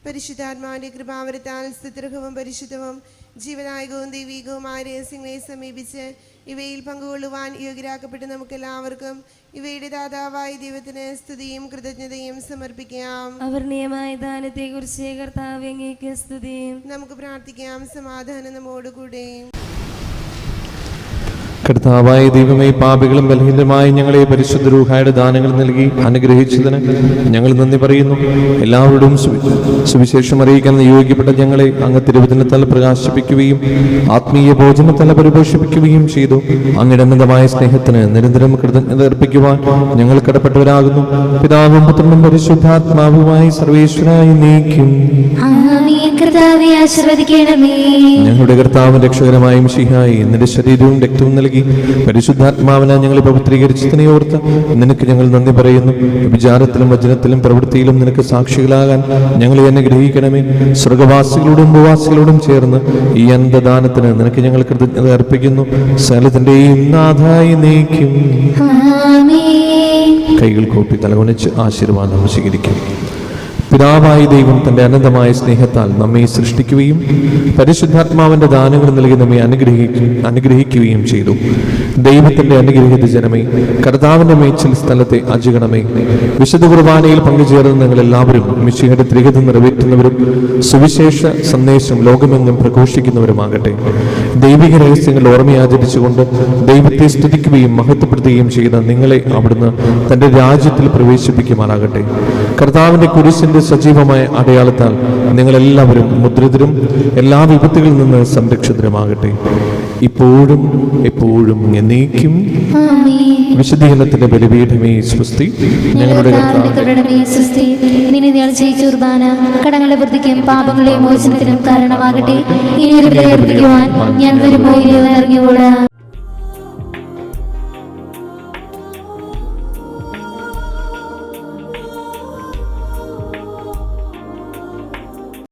പരിശുദ്ധാത്മാവിന്റെ കൃപാവരത്താൽ സ്തുത്യർഹവും പരിശുദ്ധവും ജീവനായകവും ദൈവികവുമായ രഹസ്യങ്ങളെ സമീപിച്ച് ഇവയിൽ പങ്കുകൊള്ളുവാൻ യോഗ്യരാക്കപ്പെട്ട് നമുക്കെല്ലാവർക്കും ഇവയുടെ ദാതാവായ ദൈവത്തിന് സ്തുതിയും കൃതജ്ഞതയും സമർപ്പിക്കാം. അവർണീയമായ ദാനത്തെ കുറിച്ച് കർത്താവേ അങ്ങേക്ക് സ്തുതി. നമുക്ക് പ്രാർത്ഥിക്കാം. സമാധാനം നമ്മോടുകൂടെ. കർത്താവായ ദൈവമേ, പാപികളും ബലഹീനരുമായ ഞങ്ങളെ പരിശുദ്ധ റൂഹായുടെ ദാനങ്ങൾ നൽകി അനുഗ്രഹിച്ചതിന് ഞങ്ങൾ നന്ദി പറയുന്നു. എല്ലാവരോടും സുവിശേഷം അറിയിക്കാൻ യോഗ്യപ്പെട്ട ഞങ്ങളെ അങ്ങ് തിരുവചനത്താൽ പ്രകാശിപ്പിക്കുകയും ആത്മീയ ഭോജനത്താൽ പരിപോഷിപ്പിക്കുകയും ചെയ്തു. അങ്ങയുടെ അനന്തമായ സ്നേഹത്തിന് നിരന്തരം കൃതജ്ഞത അർപ്പിക്കുവാൻ ഞങ്ങൾ കടപ്പെട്ടവരാകുന്നു. പിതാവും പുത്രനും പരിശുദ്ധാത്മാവുമായി സർവേശ്വരായി നീക്കും. ഞങ്ങളുടെ കർത്താവും രക്ഷകരമായ മിശിഹായി നിന്റെ ശരീരവും രക്തവും നൽകി പരിശുദ്ധാത്മാവിനെ ഞങ്ങളെ പവിത്രീകരിച്ചതിനെ ഓർത്ത് നിനക്ക് ഞങ്ങൾ നന്ദി പറയുന്നു. വിചാരത്തിലും വചനത്തിലും പ്രവൃത്തിയിലും നിനക്ക് സാക്ഷികളാകാൻ ഞങ്ങളെ അനുഗ്രഹിക്കണമേ. സ്വർഗവാസികളോടും ഭൂവാസികളോടും ചേർന്ന് ഈ അനന്തദാനത്തിന് നിനക്ക് ഞങ്ങൾ കൃതജ്ഞത അർപ്പിക്കുന്നു. സകലത്തിന്റെയും നാഥായി നീക്കും. കൈകൾ കൂപ്പി തലകുനിച്ച് ആശീർവാദം സ്വീകരിക്കും. പിതാവായ ദൈവം തന്റെ അനന്തമായ സ്നേഹത്താൽ നമ്മെ സൃഷ്ടിക്കുകയും പരിശുദ്ധാത്മാവിന്റെ ദാനങ്ങൾ നൽകി നമ്മെ അനുഗ്രഹിക്കുകയും ചെയ്തു. ദൈവത്തിന്റെ അനുഗ്രഹിത ജനമേ, കർത്താവിന്റെ മേച്ചിൽ സ്ഥലത്തെ അജഗണമേ, വിശുദ്ധ കുർബാനയിൽ പങ്കുചേർന്ന് നിങ്ങൾ എല്ലാവരും മിശിഹയുടെ ത്രികത നിറവേറ്റുന്നവരും സുവിശേഷ സന്ദേശം ലോകമെങ്ങും പ്രഘോഷിക്കുന്നവരുമാകട്ടെ. ദൈവിക രഹസ്യങ്ങൾ ഓർമ്മയാചരിച്ചുകൊണ്ട് ദൈവത്തെ സ്തുതിക്കുകയും മഹത്വപ്പെടുത്തുകയും ചെയ്ത നിങ്ങളെ അവിടുന്ന് തന്റെ രാജ്യത്തിൽ പ്രവേശിപ്പിക്കുമാറാകട്ടെ. കർത്താവിന്റെ കുരിശിന്റെ സജീവമായ അടയാളത്താൽ നിങ്ങളെല്ലാവരും മുദ്രിതരും എല്ലാ വിപത്തുകളിൽ നിന്ന് സംരക്ഷിതരുമാകട്ടെ. ഇപ്പോഴും എപ്പോഴും എന്നേക്കും വിശുദ്ധീകരണത്തിന്റെ ബലിപീഠമേ സ്വസ്തി. ഞങ്ങളുടെ കടങ്ങളുടെ വൃത്തിക്കും പാപങ്ങളുടെ മോചനത്തിനും കാരണമാകട്ടെ. ഇനി ഒരു ബലി അർപ്പിക്കുവാൻ ഞാൻ വരുമ്പോൾ ഇറങ്ങിക്കൂടാ.